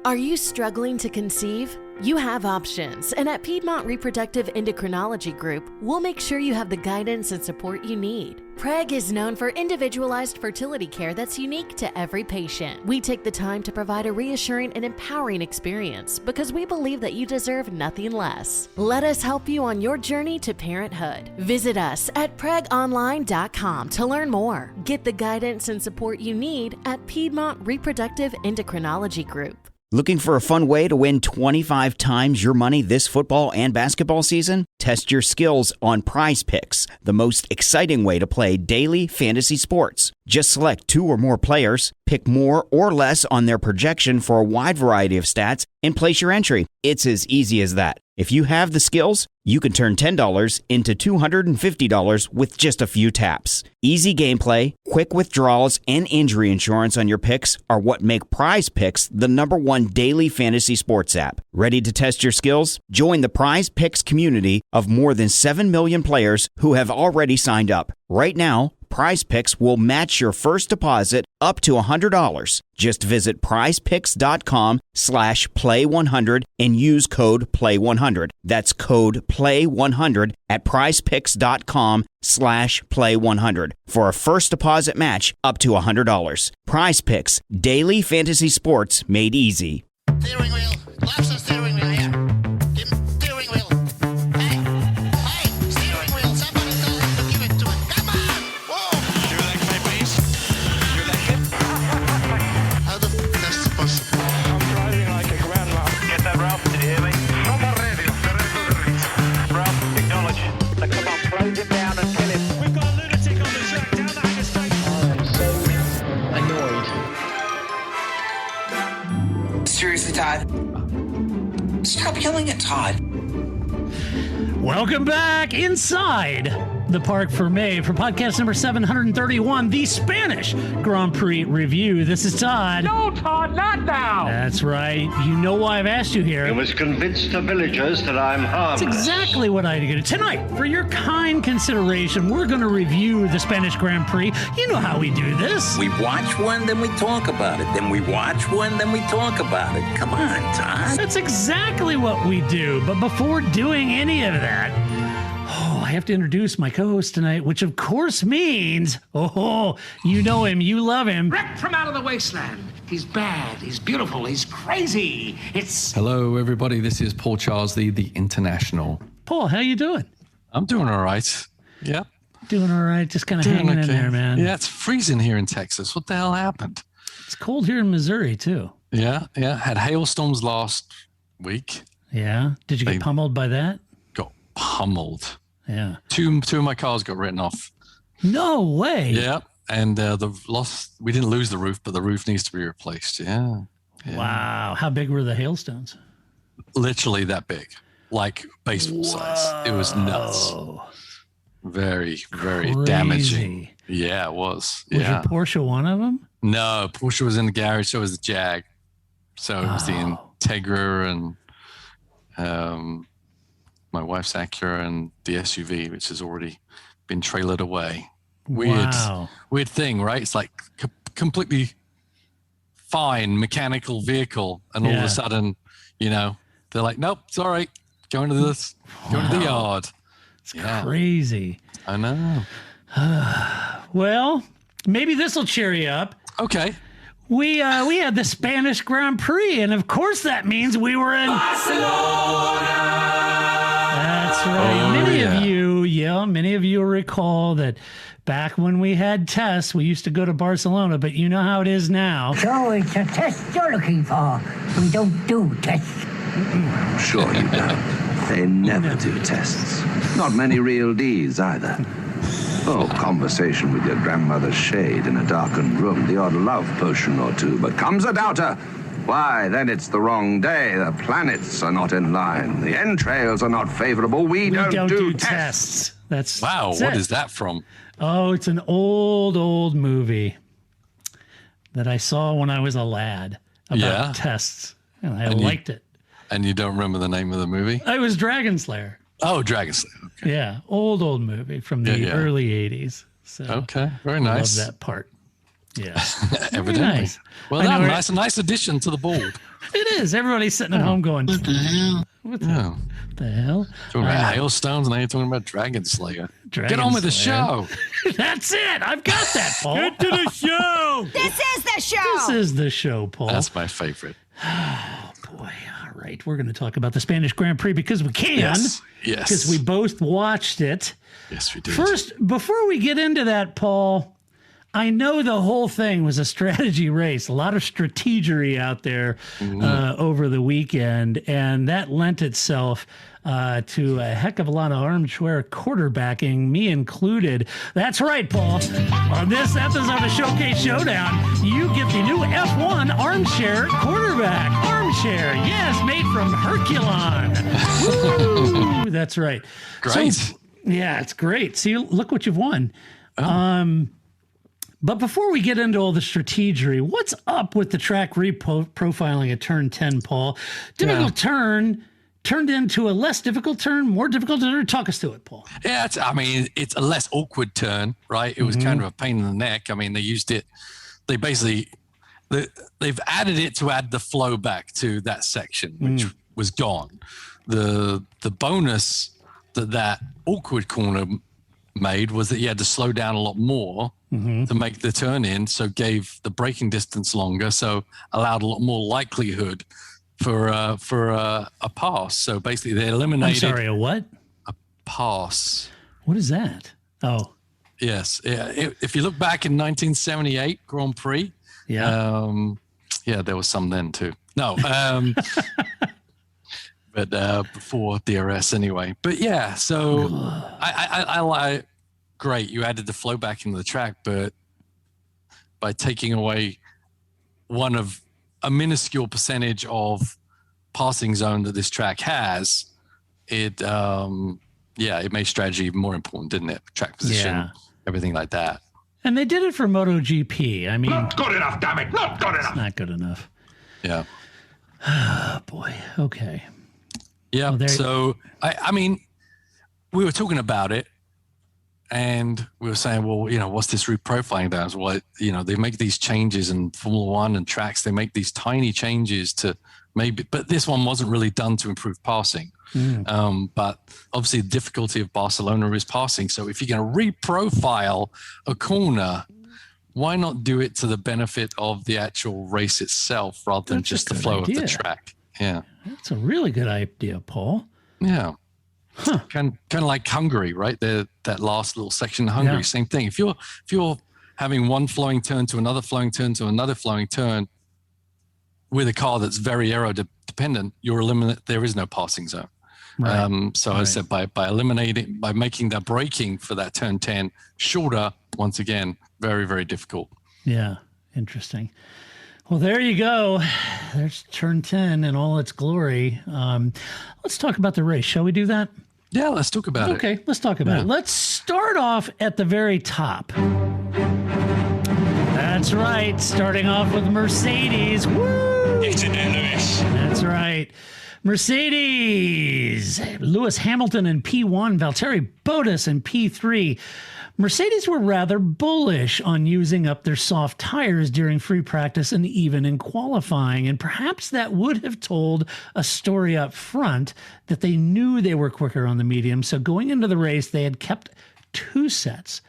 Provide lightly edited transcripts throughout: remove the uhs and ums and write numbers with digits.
Are you struggling to conceive? You have options, and at Piedmont Reproductive Endocrinology Group, we'll make sure you have the guidance and support you need. PREG is known for individualized fertility care that's unique to every patient. We take the time to provide a reassuring and empowering experience because we believe that you deserve nothing less. Let us help you on your journey to parenthood. Visit us at pregonline.com to learn more. Get the guidance and support you need at Piedmont Reproductive Endocrinology Group. Looking for a fun way to win 25 times your money this football and basketball season? Test your skills on Prize Picks, the most exciting way to play daily fantasy sports. Just select 2 or more players, pick more or less on their projection for a wide variety of stats, and place your entry. It's as easy as that. If you have the skills, you can turn $10 into $250 with just a few taps. Easy gameplay, quick withdrawals, and injury insurance on your picks are what make Prize Picks the #1 daily fantasy sports app. Ready to test your skills? Join the Prize Picks community of more than 7 million players who have already signed up. Right now, Prize Picks will match your first deposit up to $100. Just visit prizepicks.com/play100 and use code play100. That's code play100 at prizepicks.com/play100 for a first deposit match up to $100. Prize Picks, daily fantasy sports made easy. Steering wheel. Loves the steering wheel here. Steering wheel. Hey, steering wheel. Somebody tell him to give it to him. Come on. Whoa. Your leg, mate, please. Your leg. How the f*** that's possible? I'm driving like a grandma. Get that, Ralph? Did you hear me? From the radio. Ralph, acknowledge. Now, come on, close him down and kill him. We've got a lunatic on the track down the Hanger Straight. I'm so annoyed. Seriously, Todd? Stop yelling at Todd. Welcome back inside the Parc Fermé for podcast number 731, the Spanish Grand Prix review. This is Todd. No, Todd, not now. That's right. You know why I've asked you here. You must convince the villagers that I'm harmless. That's exactly what I do. Tonight, for your kind consideration, we're going to review the Spanish Grand Prix. You know how we do this. We watch one, then we talk about it. Then we watch one, then we talk about it. Come on, Todd. That's exactly what we do. But before doing any of that, I have to introduce my co-host tonight, which of course means, you know him, you love him. Wrecked from out of the wasteland. He's bad, he's beautiful, he's crazy. Hello, everybody. This is Paul Charsley, the International. Paul, how you doing? I'm doing all right. Yeah. Doing all right. Just kind of hanging in there, man. Yeah, it's freezing here in Texas. What the hell happened? It's cold here in Missouri, too. Yeah. Had hailstorms last week. Yeah. Did you get pummeled by that? Got pummeled. Yeah. Two of my cars got written off. No way. Yeah. And we didn't lose the roof, but the roof needs to be replaced. Yeah. Wow. How big were the hailstones? Literally that big, like baseball size. It was nuts. Very, very damaging. Yeah, it was. Was your Porsche one of them? No, Porsche was in the garage. So was the Jag. So it was the Integra and my wife's Acura and the SUV, which has already been trailered away. Weird thing, right? It's like completely fine mechanical vehicle, and all of a sudden, they're like, "Nope, it's all right. Going to the yard." It's crazy. I know. Well, maybe this will cheer you up. Okay. We had the Spanish Grand Prix, and of course that means we were in Barcelona. That's right. Many of you recall that back when we had tests, we used to go to Barcelona, but you know how it is now. So it's a test you're looking for. We don't do tests. Sure you don't. They never do tests. Not many real Ds either. Oh, conversation with your grandmother's shade in a darkened room, the odd love potion or two, but comes a doubter. Why, then it's the wrong day. The planets are not in line. The entrails are not favorable. We don't do tests. That's what is that from? Oh, it's an old movie that I saw when I was a lad about tests. And I liked it. And you don't remember the name of the movie? It was Dragon Slayer. Oh, Dragon Slayer. Okay. Yeah, old movie from the early 80s. So okay, very nice. I love that part. Yes. Evidently. Nice. Well I know done. we're- Nice addition to the board. It is. Everybody's sitting at home going, what the hell? What the hell? Talking about hailstones, and now you're talking about Dragon Slayer. Get Dragon on with the Slayer. show. That's it. I've got that, Paul. Get to the show. This is the show. This is the show, Paul. That's my favorite. Oh, boy. All right. We're going to talk about the Spanish Grand Prix because we can. Yes. Because we both watched it. Yes, we did. First, before we get into that, Paul, I know the whole thing was a strategy race, a lot of strategery out there over the weekend, and that lent itself to a heck of a lot of armchair quarterbacking, me included. That's right, Paul. On this episode of Showcase Showdown, you get the new F1 armchair quarterback. Armchair, yes, made from Herculon. Woo! That's right. Great. So, yeah, it's great. See, look what you've won. But before we get into all the strategery, what's up with the track reprofiling at turn 10, Paul? Difficult turn turned into a less difficult turn, more difficult turn. Talk us through it, Paul. Yeah, it's a less awkward turn, right? It was kind of a pain in the neck. I mean, they used it. They basically they've added it to add the flow back to that section, which was gone. The bonus that awkward corner made was that you had to slow down a lot more to make the turn in, so gave the braking distance longer, so allowed a lot more likelihood for a pass. So basically, they eliminated. I'm sorry, a what? A pass. What is that? Oh, yes. Yeah. If you look back in 1978 Grand Prix, yeah, there was some then too. No, but before DRS anyway. But yeah, so I like. Great, you added the flow back into the track, but by taking away one of a minuscule percentage of passing zone that this track has, it made strategy even more important, didn't it? Track position, everything like that. And they did it for MotoGP. I mean, Not good enough, damn it! Not good enough. Not good enough. Yeah. Oh boy. Okay. Yeah. Well, so I mean, we were talking about it. And we were saying, well, what's this reprofiling down? Well, they make these changes in Formula One and tracks. They make these tiny changes to but this one wasn't really done to improve passing. But obviously the difficulty of Barcelona is passing. So if you're going to reprofile a corner, why not do it to the benefit of the actual race itself rather than just the flow of the track? Yeah. That's a really good idea, Paul. Yeah. Huh. Kind of like Hungary, right? That last little section of Hungary, same thing. If you're having one flowing turn to another flowing turn to another flowing turn with a car that's very aero dependent, there is no passing zone. Right. So I said by making that braking for that turn 10 shorter, once again, very, very difficult. Yeah, interesting. Well, there you go. There's turn 10 in all its glory. Let's talk about the race. Shall we do that? Yeah, let's talk about it. Okay, let's talk about it. Let's start off at the very top. That's right. Starting off with Mercedes. Woo! Get in there, Lewis. That's right. Mercedes. Lewis Hamilton in P1. Valtteri Bottas in P3. Mercedes were rather bullish on using up their soft tires during free practice and even in qualifying, and perhaps that would have told a story up front that they knew they were quicker on the medium, so going into the race, they had kept 2 sets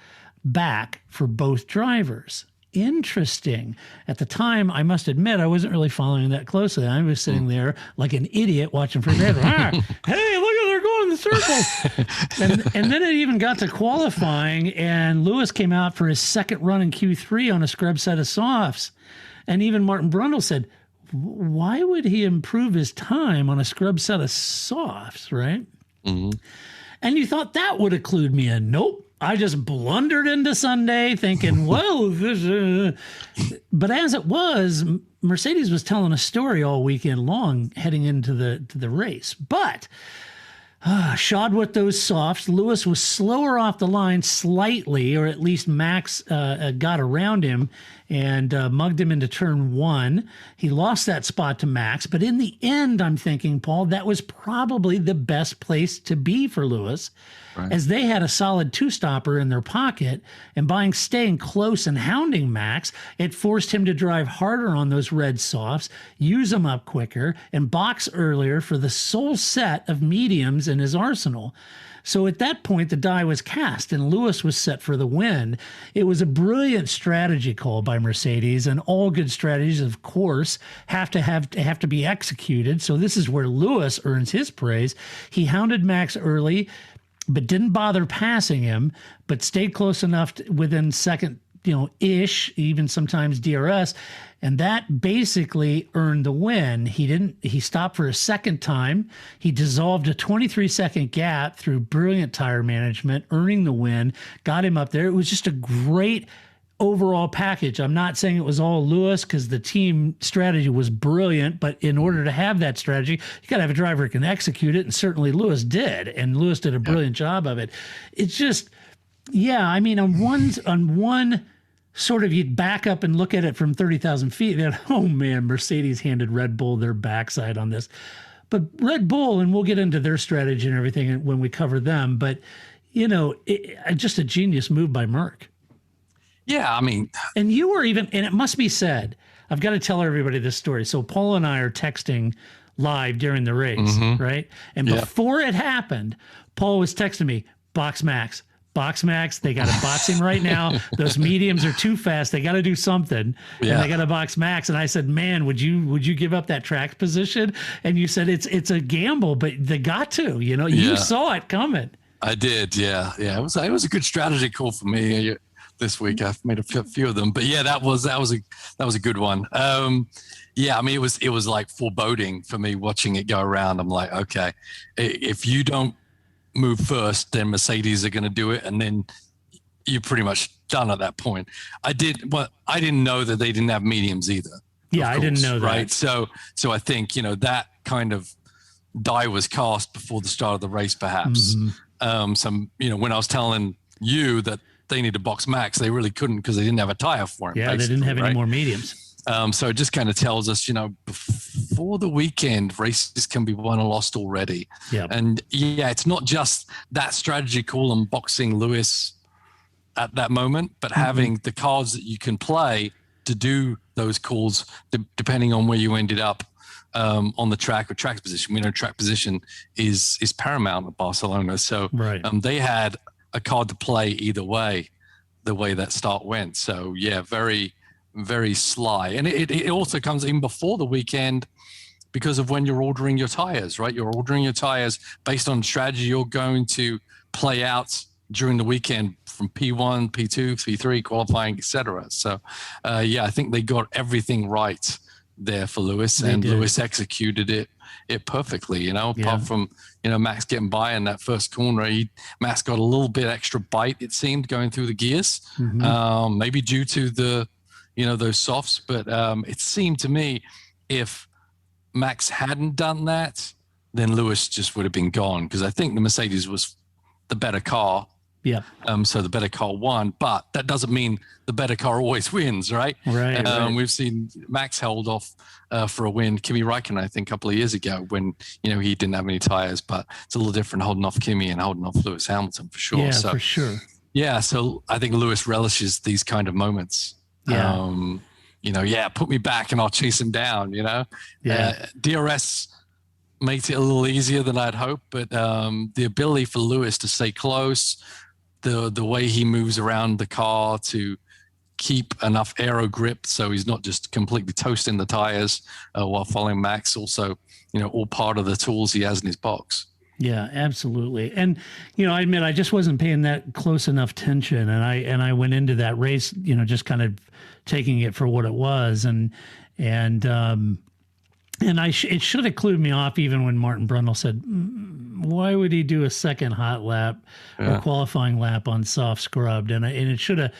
back for both drivers. Interesting. At the time, I must admit, I wasn't really following that closely. I was sitting there like an idiot watching free practice. Hey, look at they're going in the circle. and then it even got to qualifying, and Lewis came out for his second run in Q3 on a scrub set of softs. And even Martin Brundle said, why would he improve his time on a scrub set of softs, right? Mm-hmm. And you thought that would have clued me in. Nope. I just blundered into Sunday thinking, well, but as it was, Mercedes was telling a story all weekend long heading into the race. But shod with those softs, Lewis was slower off the line slightly, or at least Max got around him. and mugged him into turn 1. He lost that spot to Max, but in the end, I'm thinking, Paul, that was probably the best place to be for Lewis, as they had a solid 2-stopper in their pocket, and by staying close and hounding Max, it forced him to drive harder on those red softs, use them up quicker, and box earlier for the sole set of mediums in his arsenal. So at that point, the die was cast and Lewis was set for the win. It was a brilliant strategy call by Mercedes, and all good strategies, of course, have to be executed. So this is where Lewis earns his praise. He hounded Max early, but didn't bother passing him, but stayed close enough within second, ish, even sometimes DRS. And that basically earned the win. He stopped for a second time. He dissolved a 23-second gap through brilliant tire management, earning the win, got him up there. It was just a great overall package. I'm not saying it was all Lewis, because the team strategy was brilliant, but in order to have that strategy, you got to have a driver who can execute it. And certainly Lewis did. And Lewis did a brilliant job of it. It's just, on one sort of, you'd back up and look at it from 30,000 feet, and oh man, Mercedes handed Red Bull their backside on this. But Red Bull, and we'll get into their strategy and everything when we cover them, but just a genius move by Merck. Yeah, and you were even, and it must be said, I've got to tell everybody this story. So Paul and I are texting live during the race, right? And before it happened, Paul was texting me, box Max, they got to box him right now. Those mediums are too fast. They got to do something. And they got to box Max. And I said, man, would you give up that track position? And you said, it's a gamble, but they got to, you saw it coming. I did. Yeah. It was a good strategy call for me this week. I've made a few of them, but that was a good one. It was like foreboding for me watching it go around. I'm like, okay, if you don't move first, then Mercedes are going to do it, and then you're pretty much done at that point. I didn't know that they didn't have mediums either. Yeah, I didn't know that. Right. So I think that kind of die was cast before the start of the race, perhaps. When I was telling you that they need to box Max, they really couldn't, because they didn't have a tire for him. Yeah, they didn't have any more mediums. So it just kind of tells us, before the weekend, races can be won or lost already. Yeah. And it's not just that strategy call on boxing Lewis at that moment, but having the cards that you can play to do those calls, depending on where you ended up on the track or track position. We know track position is paramount at Barcelona. So they had a card to play either way, the way that start went. So very, very sly. And it also comes in before the weekend because of when you're ordering your tires, right? You're ordering your tires based on strategy you're going to play out during the weekend from P1, P2, P3, qualifying, etc. So, I think they got everything right there for Lewis, and Lewis executed it perfectly, apart from, Max getting by in that first corner. Max got a little bit extra bite, it seemed, going through the gears, maybe due to the, those softs. But it seemed to me if Max hadn't done that, then Lewis just would have been gone, because I think the Mercedes was the better car. Yeah. So the better car won, but that doesn't mean the better car always wins, right? Right. We've seen Max held off for a win. Kimi Räikkönen, I think, a couple of years ago when he didn't have any tires, but it's a little different holding off Kimi and holding off Lewis Hamilton for sure. Yeah, so, for sure. Yeah, so I think Lewis relishes these kind of moments. Yeah. Put me back and I'll chase him down. Yeah. DRS makes it a little easier than I'd hoped, but the ability for Lewis to stay close, the way he moves around the car to keep enough aero grip so he's not just completely toasting the tires while following Max, also, all part of the tools he has in his box. Yeah, absolutely. And, I admit I just wasn't paying that close enough attention. And I went into that race, just kind of taking it for what it was. And it should have clued me off even when Martin Brundle said, why would he do a second hot lap or qualifying lap on soft scrubbed? And it should have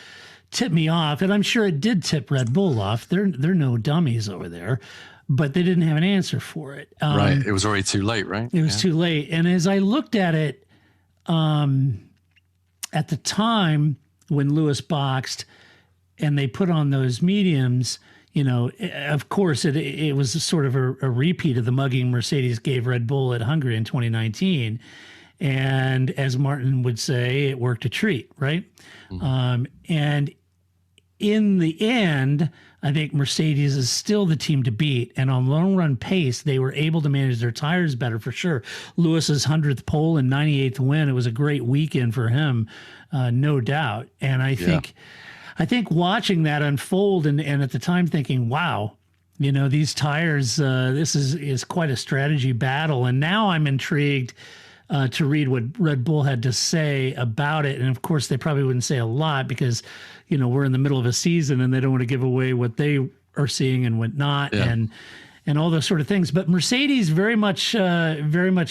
tipped me off. And I'm sure it did tip Red Bull off. They're no dummies over there, but they didn't have an answer for it. Right. It was already too late, right? It was too late. And as I looked at it at the time when Lewis boxed, and they put on those mediums, of course, it was sort of a repeat of the mugging Mercedes gave Red Bull at Hungary in 2019. And as Martin would say, it worked a treat, right? And in the end, I think Mercedes is still the team to beat. And on long run pace, they were able to manage their tires better for sure. Lewis's 100th pole and 98th win, it was a great weekend for him, no doubt. And I think watching that unfold and at the time thinking, wow, these tires, this is quite a strategy battle. And now I'm intrigued to read what Red Bull had to say about it. And of course, they probably wouldn't say a lot because, we're in the middle of a season and they don't want to give away what they are seeing and whatnot and all those sort of things. But Mercedes very much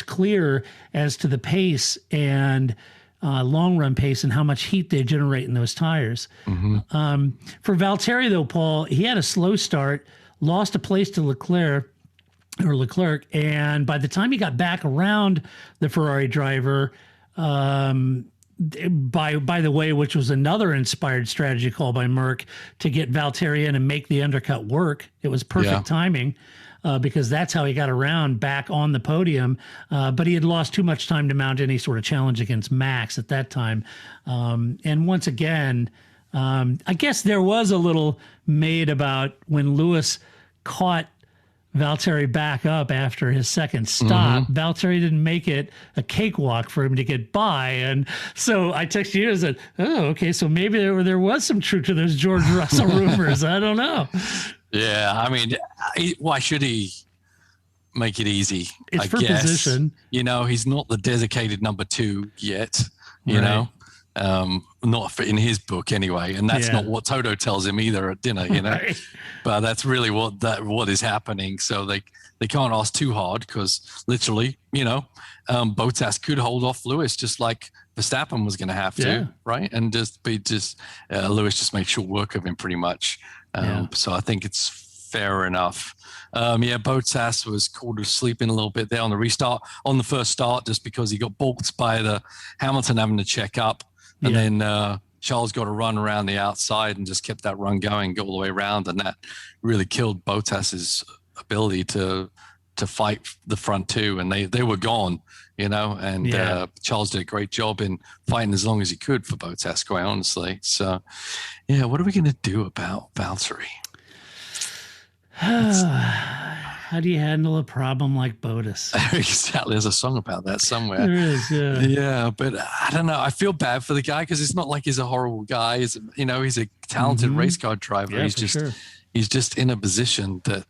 clear as to the pace and long run pace and how much heat they generate in those tires. For Valtteri, though, Paul, he had a slow start, lost a place to Leclerc, and by the time he got back around the Ferrari driver, by the way, which was another inspired strategy call by Merck to get Valtteri in and make the undercut work. It was perfect timing because that's how he got around back on the podium. But he had lost too much time to mount any sort of challenge against Max at that time. And once again, I guess there was a little made about when Lewis caught Valtteri back up after his second stop. Valtteri didn't make it a cakewalk for him to get by. And so I texted you and said, oh, okay, so maybe there was some truth to those George Russell rumors. I don't know. Yeah, I mean, why should he make it easy? It's for position. He's not the dedicated number 2 yet, you know. Not in his book anyway, and that's not what Toto tells him either at dinner, Right. But that's really what is happening. So they can't ask too hard because literally, Bottas could hold off Lewis just like Verstappen was going to have to, right? And Lewis just made short work of him pretty much. So I think it's fair enough. Bottas was caught sleeping a little bit there on the restart, on the first start, just because he got balked by the Hamilton having to check up. And then Charles got a run around the outside and just kept that run going all the way around. And that really killed Bottas's ability to fight the front two. And they were gone, and Charles did a great job in fighting as long as he could for Bottas, quite honestly. So, what are we going to do about Valtteri? How do you handle a problem like Bottas? Exactly. There's a song about that somewhere. There is, yeah. But I don't know. I feel bad for the guy because it's not like he's a horrible guy. He's a talented race car driver. Yeah, he's just in a position that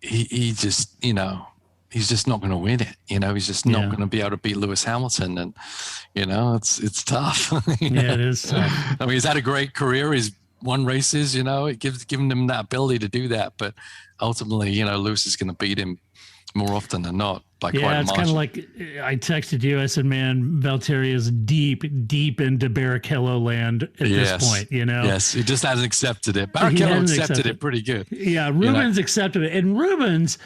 he's just not going to win it. He's just not going to be able to beat Lewis Hamilton. And, it's tough. It is tough. I mean, he's had a great career. He's won races, it given him that ability to do that. But ultimately, Lewis is going to beat him more often than not by quite a margin. Yeah, it's kind of like I texted you. I said, man, Valtteri is deep into Barrichello land at this point, Yes, he just hasn't accepted it. Barrichello accepted it pretty good. Yeah, Rubens accepted it. And Rubens,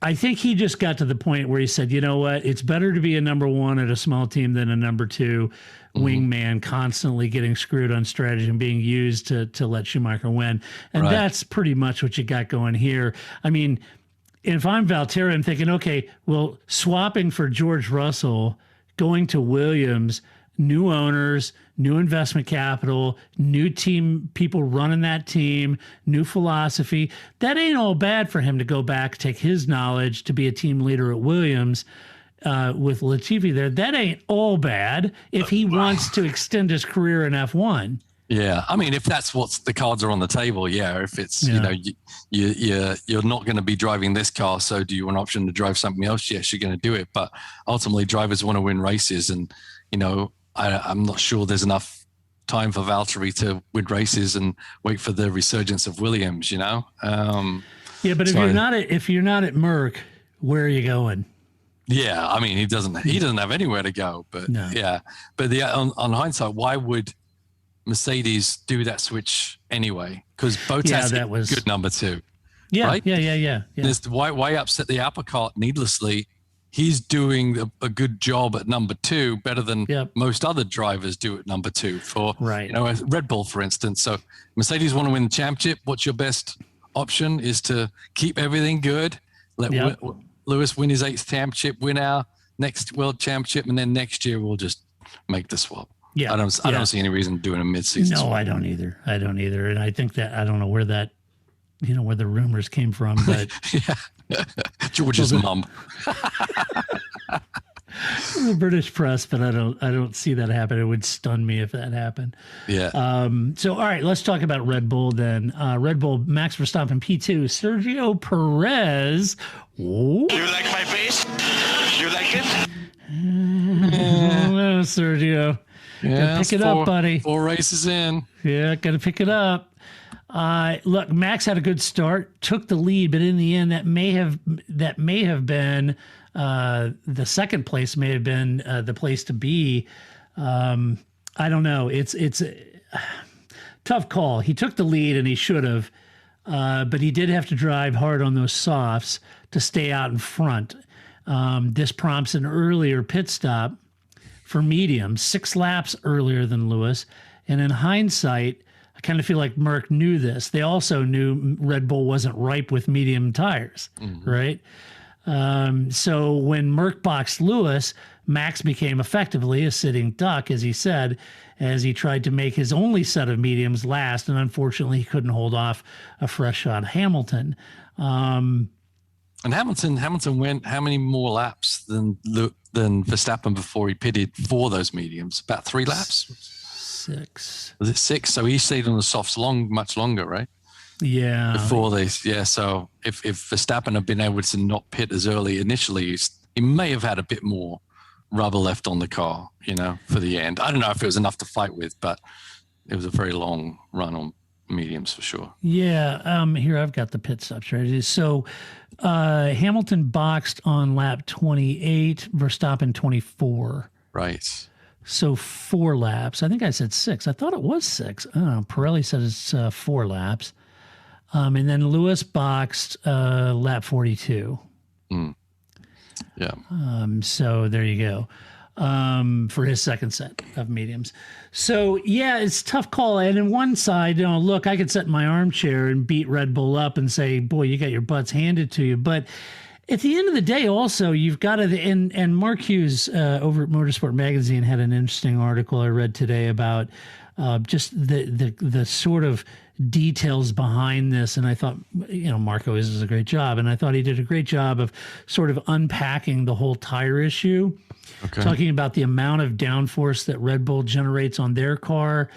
I think he just got to the point where he said, you know what, it's better to be a number 1 at a small team than a number 2 wingman constantly getting screwed on strategy and being used to let Schumacher win. And that's pretty much what you got going here. I mean, if I'm Valtteri, I'm thinking, okay, well, swapping for George Russell, going to Williams, new owners, new investment capital, new team, people running that team, new philosophy. That ain't all bad for him to go back, take his knowledge to be a team leader at Williams with Latifi there. That ain't all bad if he wants to extend his career in F1. Yeah, I mean, if that's what the cards are on the table, if it's you're not going to be driving this car, so do you want an option to drive something else? Yes, you're going to do it, but ultimately drivers want to win races, and I'm not sure there's enough time for Valtteri to win races and wait for the resurgence of Williams. But if you're not at Merck, where are you going? Yeah, I mean, he doesn't have anywhere to go. But on hindsight, why would Mercedes do that switch anyway? Because Bottas was good number 2. Yeah, right? Yeah. Why upset the apple cart needlessly he's doing a good job at number 2, better than most other drivers do at number 2 for, Red Bull, for instance. So Mercedes want to win the championship. What's your best option is to keep everything good. Let Lewis win his 8th championship, win our next world championship, and then next year we'll just make the swap. I don't see any reason doing a mid-season swap. I don't either. And I think that, I don't know where that, where the rumors came from, but George's mom. The British press, but I don't see that happen. It would stun me if that happened. Yeah. So, all right, let's talk about Red Bull then. Red Bull, Max Verstappen, P2, Sergio Perez. Ooh. You like my bass? You like it? Oh, Sergio. Yeah, pick it up, buddy. 4 races in. Yeah, got to pick it up. Look, Max had a good start, took the lead, but in the end, that may have been the second place may have been the place to be. I don't know. It's a tough call. He took the lead and he should have, but he did have to drive hard on those softs to stay out in front. This prompts an earlier pit stop for mediums, 6 laps earlier than Lewis. And in hindsight, I kind of feel like Merck knew this. They also knew Red Bull wasn't ripe with medium tires, right? So when Merck boxed Lewis, Max became effectively a sitting duck, as he said, as he tried to make his only set of mediums last, and unfortunately he couldn't hold off a fresh shot Hamilton. And Hamilton went how many more laps than Verstappen before he pitted for those mediums? About 3 laps? 6. Was it 6? So he stayed on the softs much longer, right? Yeah. Before they, so if Verstappen had been able to not pit as early initially, he may have had a bit more rubber left on the car, for the end. I don't know if it was enough to fight with, but it was a very long run on mediums for sure. Yeah. Here, I've got the pit stops right. So Hamilton boxed on lap 28, Verstappen 24. Right. So 4 laps. I think I said 6. I thought it was 6. Pirelli said it's 4 laps. And then Lewis boxed lap 42. Yeah. So there you go. For his second set of mediums. So, yeah, it's a tough call. And on one side, look, I could sit in my armchair and beat Red Bull up and say, boy, you got your butts handed to you. But at the end of the day, also, you've got to, and Mark Hughes over at Motorsport Magazine had an interesting article I read today about just the sort of details behind this. And I thought, Mark always does a great job. And I thought he did a great job of sort of unpacking the whole tire issue. Okay. Talking about the amount of downforce that Red Bull generates on their car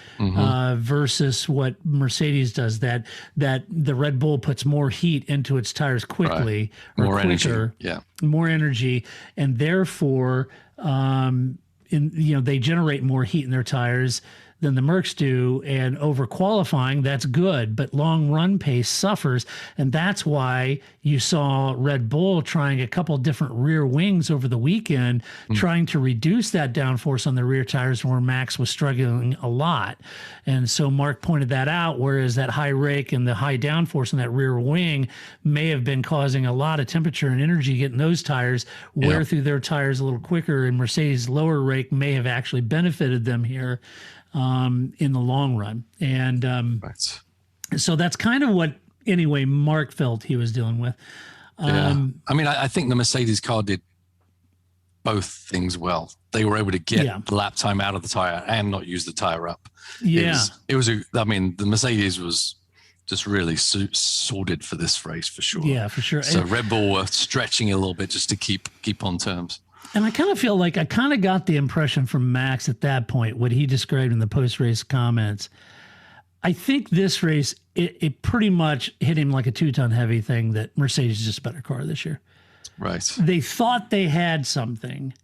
versus what Mercedes does. That the Red Bull puts more heat into its tires quickly, right. More quicker, more energy, and therefore, they generate more heat in their tires than the Mercs do, and over qualifying, that's good, but long run pace suffers, and that's why you saw Red Bull trying a couple different rear wings over the weekend, trying to reduce that downforce on the rear tires where Max was struggling a lot. And so Mark pointed that out, whereas that high rake and the high downforce in that rear wing may have been causing a lot of temperature and energy getting those tires wear through their tires a little quicker, and Mercedes' lower rake may have actually benefited them here in the long run. And so that's kind of what, anyway, Mark felt he was dealing with. I think the Mercedes car did both things well. They were able to get the lap time out of the tire and not use the tire up. The Mercedes was just really sorted for this race for sure. Yeah, for sure. So Red Bull were stretching a little bit just to keep on terms. And I kind of feel like I kind of got the impression from Max at that point, what he described in the post-race comments. I think this race, it pretty much hit him like a 2-ton heavy thing that Mercedes is just a better car this year. Right. They thought they had something.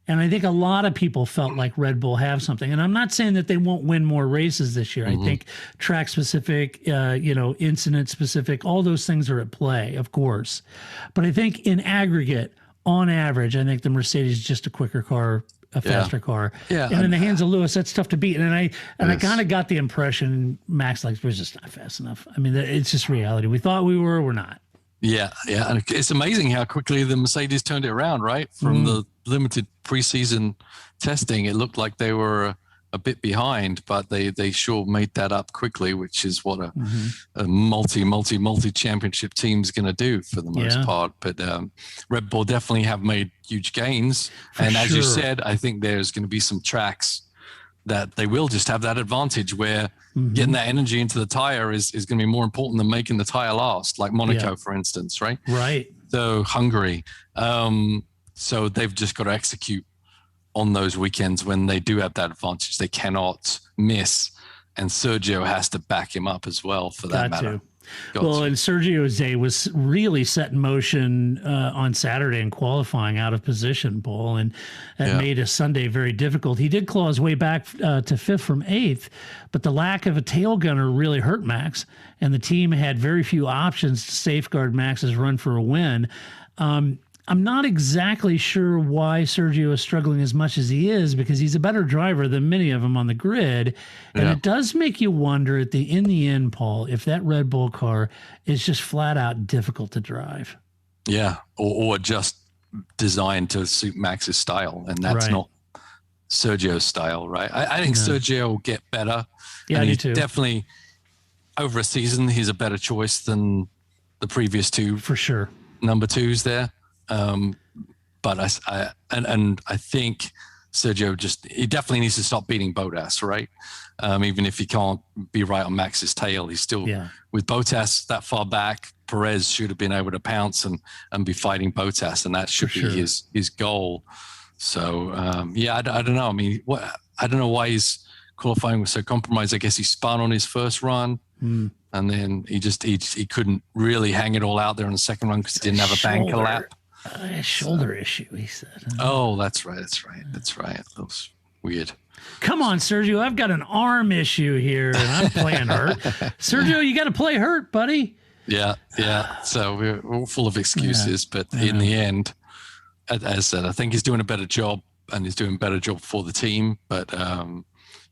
And I think a lot of people felt like Red Bull have something. And I'm not saying that they won't win more races this year. I think track-specific, incident-specific, all those things are at play, of course. But I think in aggregate, on average, I think the Mercedes is just a quicker car, a faster car. Yeah. And in the hands of Lewis, that's tough to beat. And I kind of got the impression Max we're just not fast enough. I mean, it's just reality. We thought we were, we're not. Yeah, and it's amazing how quickly the Mercedes turned it around, right? From the limited preseason testing, it looked like they were a bit behind, but they sure made that up quickly, which is what a multi championship team's going to do for the most part. But Red Bull definitely have made huge gains, and as you said, I think there's going to be some tracks that they will just have that advantage where getting that energy into the tire is going to be more important than making the tire last, like Monaco, for instance, right? Right. So Hungary. So they've just got to execute on those weekends when they do have that advantage. They cannot miss, and Sergio has to back him up as well for that matter. And Sergio's day was really set in motion on Saturday in qualifying out of position, Paul, and that made a Sunday very difficult. He did claw his way back to fifth from eighth, but the lack of a tail gunner really hurt Max, and the team had very few options to safeguard Max's run for a win. I'm not exactly sure why Sergio is struggling as much as he is, because he's a better driver than many of them on the grid. And it does make you wonder in the end, Paul, if that Red Bull car is just flat out difficult to drive. Yeah, or just designed to suit Max's style, and that's not Sergio's style, right? I think Sergio will get better. Yeah, and I do too. Definitely, over a season, he's a better choice than the previous two. For sure. Number twos there. But I think Sergio he definitely needs to stop beating Bottas, right? Even if he can't be right on Max's tail, he's still with Bottas that far back. Perez should have been able to pounce and be fighting Bottas, and that should be his goal. So I don't know. I mean, I don't know why he's qualifying was so compromised. I guess he spun on his first run. And then he couldn't really hang it all out there on the second run because he didn't have a banker lap. A shoulder issue, he said. Oh, that's right. That was weird. Come on, Sergio. I've got an arm issue here, and I'm playing hurt. Sergio, you got to play hurt, buddy. Yeah. So we're all full of excuses, but in the end, as I said, I think he's doing a better job, and he's doing a better job for the team. But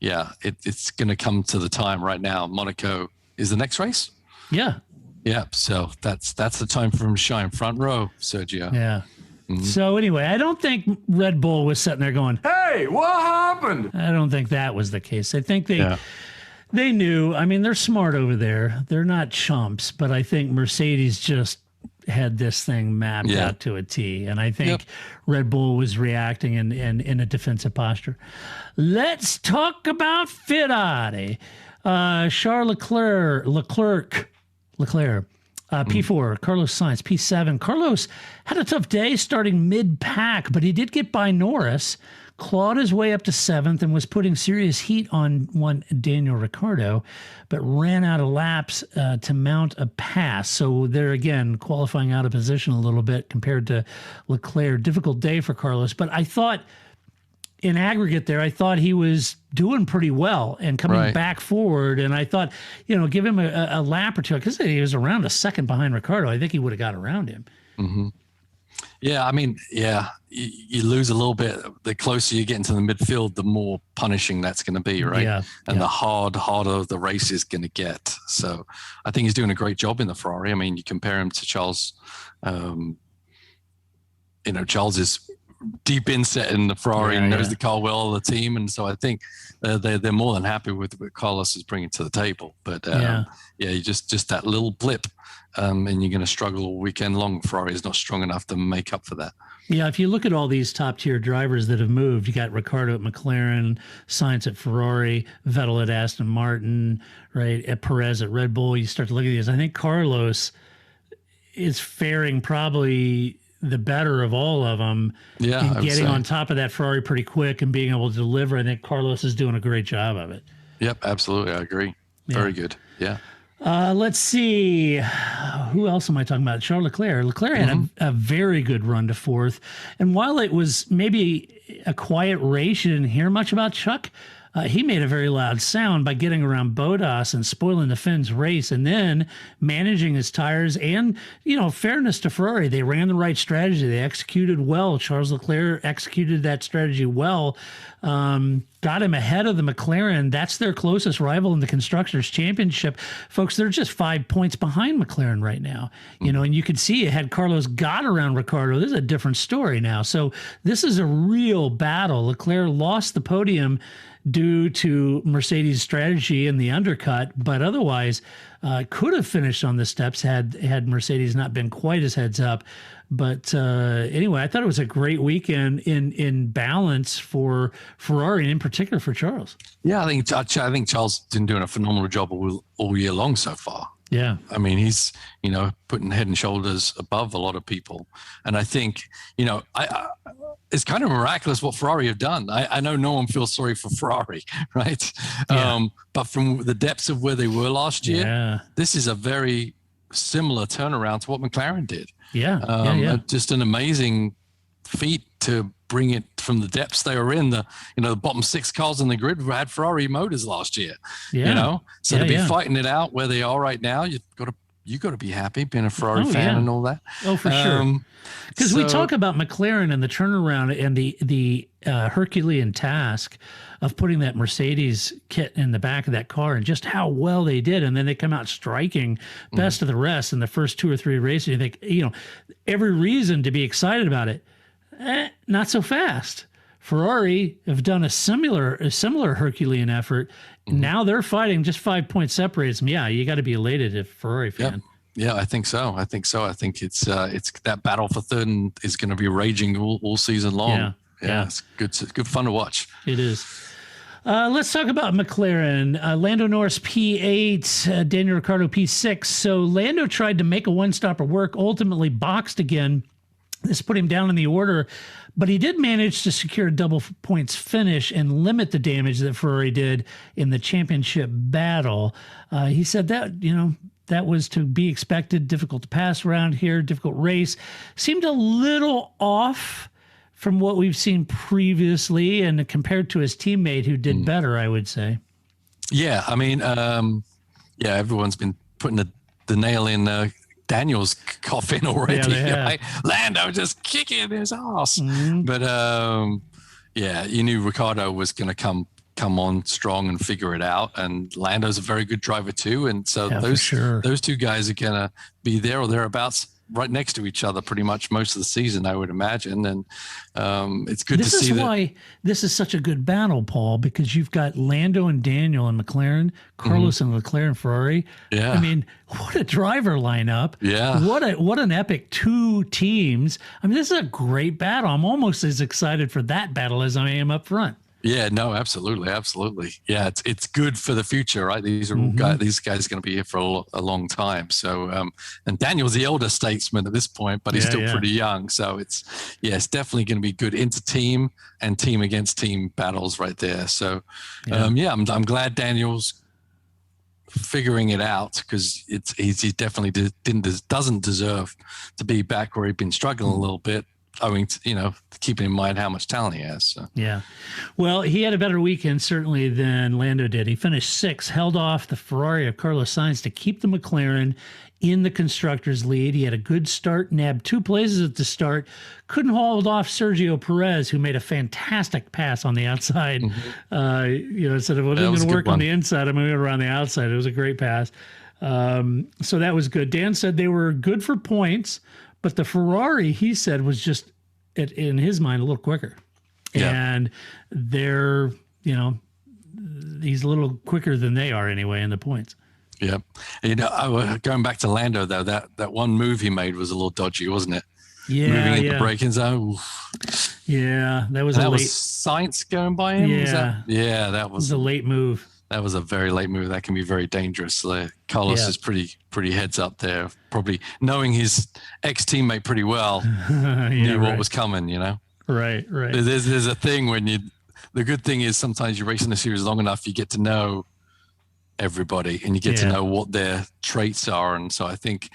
it's going to come to the time right now. Monaco is the next race. Yeah. Yeah, so that's the time for him to shine. Front row, Sergio. Yeah. So anyway, I don't think Red Bull was sitting there going, "Hey, what happened?" I don't think that was the case. I think they knew. I mean, they're smart over there. They're not chumps, but I think Mercedes just had this thing mapped out to a T, and I think Red Bull was reacting in a defensive posture. Let's talk about Ferrari. Charles Leclerc. P4, Carlos Sainz, P7. Carlos had a tough day starting mid-pack, but he did get by Norris, clawed his way up to 7th, and was putting serious heat on one Daniel Ricciardo, but ran out of laps to mount a pass. So they're, again, qualifying out of position a little bit compared to Leclerc. Difficult day for Carlos, but I thought in aggregate there, I thought he was doing pretty well and coming back forward. And I thought, give him a lap or two, because he was around a second behind Ricciardo. I think he would have got around him. Mm-hmm. Yeah, I mean, you lose a little bit. The closer you get into the midfield, the more punishing that's going to be, right? Yeah, and the harder the race is going to get. So I think he's doing a great job in the Ferrari. I mean, you compare him to Charles. Charles is deep inset in the Ferrari and knows the car well, the team, and so I think they're more than happy with what Carlos is bringing to the table. But you just that little blip, and you're going to struggle all weekend long. Ferrari is not strong enough to make up for that. Yeah, if you look at all these top-tier drivers that have moved, you got Ricciardo at McLaren, Sainz at Ferrari, Vettel at Aston Martin, right, at Perez at Red Bull. You start to look at these. I think Carlos is faring probably the better of all of them. Yeah, and getting on top of that Ferrari pretty quick and being able to deliver. I think Carlos is doing a great job of it. Yep, absolutely. I agree. Very good. Yeah. Let's see. Who else am I talking about? Charles Leclerc. Leclerc had a very good run to 4th. And while it was maybe a quiet race, you didn't hear much about Chuck. He made a very loud sound by getting around Bottas and spoiling the Finn's race, and then managing his tires. And, fairness to Ferrari, they ran the right strategy. They executed well. Charles Leclerc executed that strategy well. got him ahead of the McLaren. That's their closest rival in the Constructors' Championship. Folks, they're just 5 points behind McLaren right now. You know, and you could see had Carlos got around Ricciardo, this is a different story now. So this is a real battle. Leclerc lost the podium due to Mercedes' strategy in the undercut, but otherwise could have finished on the steps had Mercedes not been quite as heads up. But anyway, I thought it was a great weekend in balance for Ferrari and in particular for Charles. Yeah, I think Charles has been doing a phenomenal job all year long so far. Yeah. I mean, he's, putting head and shoulders above a lot of people. And I think, it's kind of miraculous what Ferrari have done. I know no one feels sorry for Ferrari, right? Yeah. But from the depths of where they were last year, this is a very similar turnaround to what McLaren did. Yeah. Just an amazing feat to bring it from the depths they were in. The bottom 6 cars on the grid had Ferrari motors last year. So to be fighting it out where they are right now, you got to be happy being a Ferrari fan and all that. Oh, for sure. Because we talk about McLaren and the turnaround and the Herculean task of putting that Mercedes kit in the back of that car and just how well they did. And then they come out striking best of the rest in the first 2 or 3 races. You think, every reason to be excited about it. Not so fast. Ferrari have done a similar Herculean effort. Now they're fighting just 5 points separates them. Yeah, you got to be elated if Ferrari fan. Yeah, I think so. I think it's that battle for third is going to be raging all season long. Yeah, it's good fun to watch. It is. Let's talk about McLaren. Lando Norris P8, Daniel Ricciardo P6. So Lando tried to make a one-stopper work, ultimately boxed again. This put him down in the order, but he did manage to secure a double points finish and limit the damage that Ferrari did in the championship battle. He said that, that was to be expected. Difficult to pass around here, difficult race. Seemed a little off from what we've seen previously and compared to his teammate who did better, I would say. Yeah, I mean, everyone's been putting the nail in Daniel's coffin already. Right? Lando just kicking his ass. But you knew Ricciardo was going to come on strong and figure it out. And Lando's a very good driver too. And so those two guys are going to be there or thereabouts right next to each other pretty much most of the season, I would imagine. And it's good to see that. This is why this is such a good battle, Paul, because you've got Lando and Daniel and McLaren, Carlos and Leclerc and Ferrari. Yeah. I mean, what a driver lineup. Yeah. What an epic 2 teams. I mean, this is a great battle. I'm almost as excited for that battle as I am up front. Yeah, no, absolutely. Yeah, it's good for the future, right? These are these guys are going to be here for a long time. So, and Daniel's the older statesman at this point, but he's still pretty young. So it's definitely going to be good inter-team and team against team battles right there. So, I'm glad Daniel's figuring it out because he definitely doesn't deserve to be back where he'd been struggling a little bit. Owing to, keeping in mind how much talent he has. So. Yeah. Well, he had a better weekend, certainly, than Lando did. He finished 6th, held off the Ferrari of Carlos Sainz to keep the McLaren in the Constructors' lead. He had a good start, nabbed 2 places at the start. Couldn't hold off Sergio Perez, who made a fantastic pass on the outside. Instead of going to work on the inside, I'm going to go around the outside. It was a great pass. So that was good. Dan said they were good for points, but the Ferrari, he said, was just, in his mind, a little quicker. Yeah. And they're, he's a little quicker than they are anyway in the points. Yeah. Going back to Lando, though, that one move he made was a little dodgy, wasn't it? Yeah. Moving in the braking zone. Yeah. That was Sainz going by him? Yeah. That was a late move. That was a very late move. That can be very dangerous. Carlos is pretty heads up there, probably knowing his ex-teammate pretty well, knew what was coming, Right. There's a thing when the good thing is sometimes you race in a series long enough, you get to know everybody and you get to know what their traits are. And so I think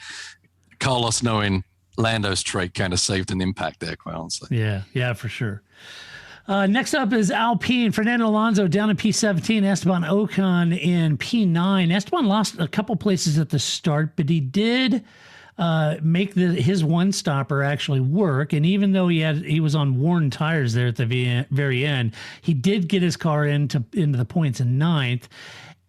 Carlos knowing Lando's trait kind of saved an impact there, quite honestly. Yeah, for sure. Next up is Alpine. Fernando Alonso down in P17. Esteban Ocon in P9. Esteban lost a couple places at the start, but he did make his one-stopper actually work. And even though he was on worn tires there at the very end, he did get his car into the points in ninth.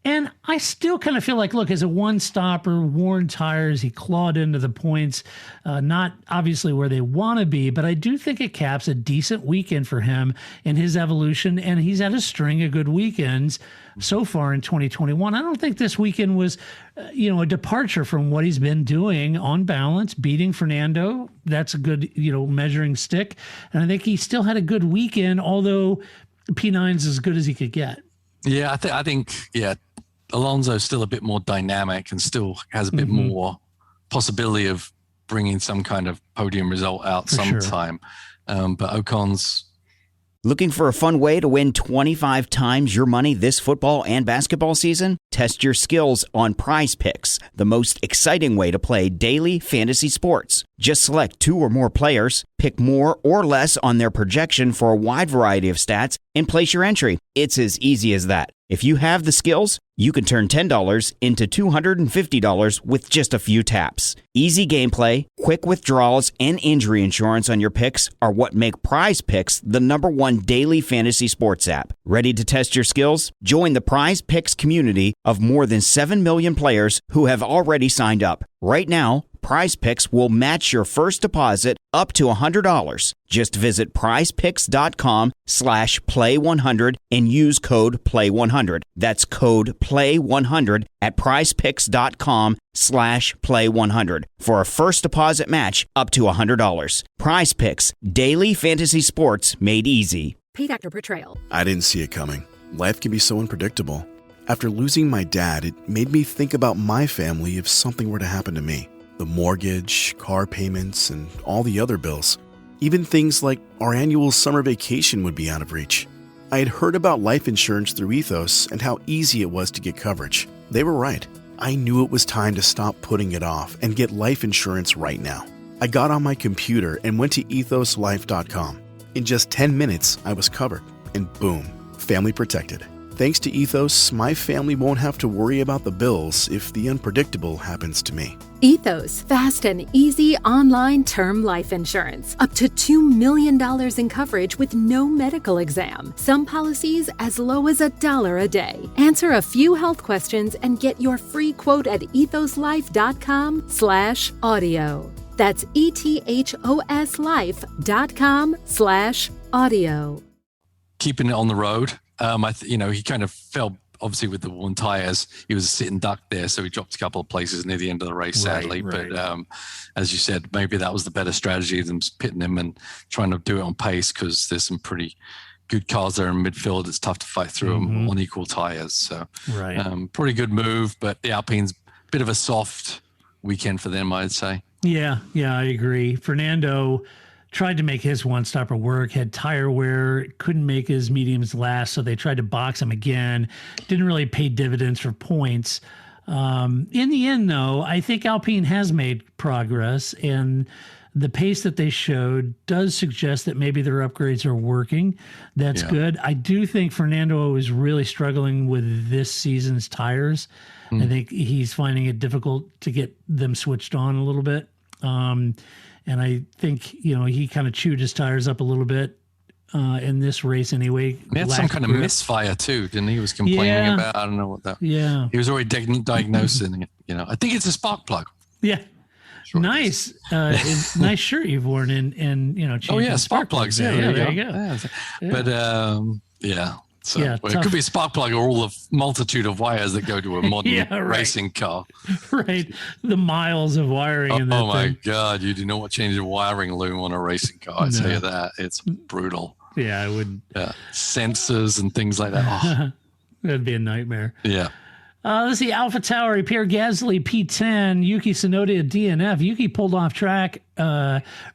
And I still kind of feel like, look, as a one-stopper, worn tires, he clawed into the points, not obviously where they want to be, but I do think it caps a decent weekend for him in his evolution, and he's had a string of good weekends so far in 2021. I don't think this weekend was, a departure from what he's been doing on balance, beating Fernando. That's a good, measuring stick. And I think he still had a good weekend, although P9's as good as he could get. Yeah, I think Alonso's still a bit more dynamic and still has a bit more possibility of bringing some kind of podium result out sometime. Sure. But Ocon's... Looking for a fun way to win 25 times your money this football and basketball season? Test your skills on Prize Picks, the most exciting way to play daily fantasy sports. Just select 2 or more players, pick more or less on their projection for a wide variety of stats, and place your entry. It's as easy as that. If you have the skills, you can turn $10 into $250 with just a few taps. Easy gameplay, quick withdrawals, and injury insurance on your picks are what make Prize Picks the #1 daily fantasy sports app. Ready to test your skills? Join the Prize Picks community of more than 7 million players who have already signed up. Right now, Prize Picks will match your first deposit up to $100. Just visit prizepicks.com/play100 and use code PLAY100. That's code PLAY100 at prizepicks.com/play100 for a first deposit match up to $100. Prize Picks, daily fantasy sports made easy. Paid actor portrayal. I didn't see it coming. Life can be so unpredictable. After losing my dad, it made me think about my family if something were to happen to me. The mortgage, car payments, and all the other bills. Even things like our annual summer vacation would be out of reach. I had heard about life insurance through Ethos and how easy it was to get coverage. They were right. I knew it was time to stop putting it off and get life insurance right now. I got on my computer and went to ethoslife.com. In just 10 minutes, I was covered. And boom, family protected. Thanks to Ethos, my family won't have to worry about the bills if the unpredictable happens to me. Ethos, fast and easy online term life insurance. Up to $2 million in coverage with no medical exam. Some policies as low as $1 a day. Answer a few health questions and get your free quote at ethoslife.com/audio. That's ethoslife.com/audio. Keeping it on the road. He kind of fell, obviously, with the worn tires. He was a sitting duck there, so he dropped a couple of places near the end of the race, sadly. Right. But as you said, maybe that was the better strategy than pitting him and trying to do it on pace, because there's some pretty good cars there in midfield. It's tough to fight through them on equal tires. So pretty good move, but the Alpine's a bit of a soft weekend for them, I'd say. Yeah, I agree. Fernando tried to make his one-stopper work, had tire wear, couldn't make his mediums last, so they tried to box him again. Didn't really pay dividends for points. In the end, though, I think Alpine has made progress, and the pace that they showed does suggest that maybe their upgrades are working. That's good. I do think Fernando is really struggling with this season's tires. I think he's finding it difficult to get them switched on a little bit. And I think, he kind of chewed his tires up a little bit in this race anyway. He had some kind of misfire too, didn't he? He was complaining about, I don't know what that. Yeah. He was already diagnosing it, I think it's a spark plug. Yeah. Sure nice. Nice shirt you've worn and spark plugs. Yeah, there you go. Yeah. But, So it could be a spark plug or all the multitude of wires that go to a modern racing car. Right. The miles of wiring in that thing. Oh, my God. You do not want to change the wiring loom on a racing car. I tell you that. It's brutal. Yeah, I would. Yeah. Sensors and things like that. Oh. That'd be a nightmare. Yeah. Let's see. Alpha Tauri, Pierre Gasly, P10, Yuki Tsunoda, DNF. Yuki pulled off track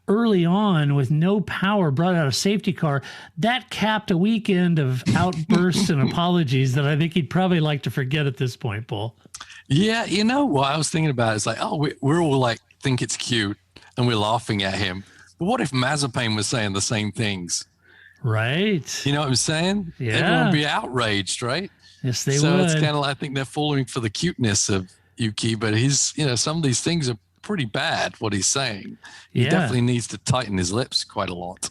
early on with no power, brought out a safety car. That capped a weekend of outbursts and apologies that I think he'd probably like to forget at this point, Paul. Yeah, what I was thinking about is like, we're all like, think it's cute and we're laughing at him. But what if Mazepin was saying the same things? Right. You know what I'm saying? Yeah. Everyone would be outraged, right? Yes, they would. So it's kind of like, I think they're falling for the cuteness of Yuki, but he's, some of these things are pretty bad what he's saying. He Yeah. definitely needs to tighten his lips quite a lot.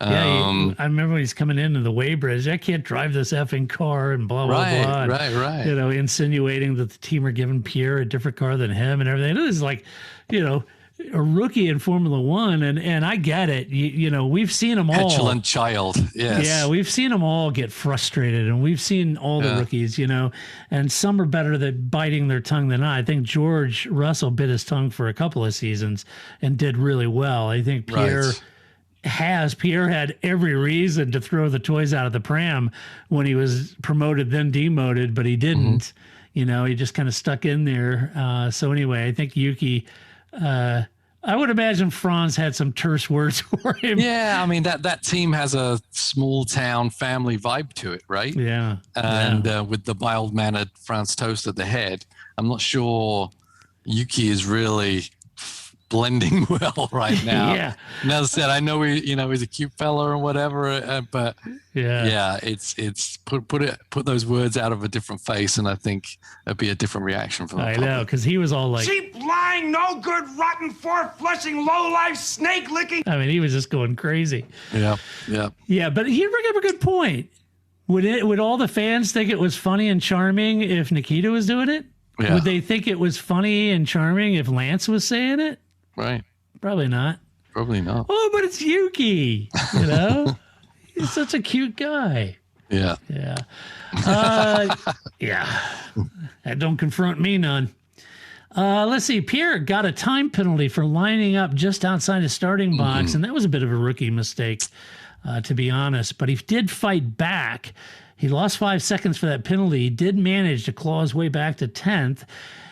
Yeah, I remember when he's coming into the way bridge. I can't drive this effing car and blah blah blah. And, Right. You know, insinuating that the team are giving Pierre a different car than him and everything. It is like, you know, a rookie in Formula One, and I get it. You know, we've seen them all. Petulant child. Yes. Yeah, we've seen them all get frustrated, and we've seen all the rookies, you know, and some are better at biting their tongue than I think George Russell bit his tongue for a couple of seasons and did really well. I think Pierre had every reason to throw the toys out of the pram when he was promoted, then demoted, but he didn't. You know, he just kind of stuck in there. So anyway, I think Yuki, I would imagine Franz had some terse words for him. Yeah, I mean, that team has a small town family vibe to it, right? Yeah. And with the mild-mannered Franz Toast at the head, I'm not sure Yuki is really blending well right now. Yeah. And as I said, I know he's a cute fella and whatever, but it's put those words out of a different face, and I think it'd be a different reaction from the public. I know, because he was all like, cheap, lying, no good, rotten, four-flushing, low-life, snake-licking. I mean, he was just going crazy. Yeah. Yeah, but he bring up a good point. Would all the fans think it was funny and charming if Nikita was doing it? Yeah. Would they think it was funny and charming if Lance was saying it? Right. Probably not. Probably not. Oh, but it's Yuki. You know, he's such a cute guy. Yeah. Yeah. Yeah. That don't confront me none. Let's see. Pierre got a time penalty for lining up just outside his starting box, and that was a bit of a rookie mistake, to be honest. But he did fight back. He lost 5 seconds for that penalty. He did manage to claw his way back to 10th.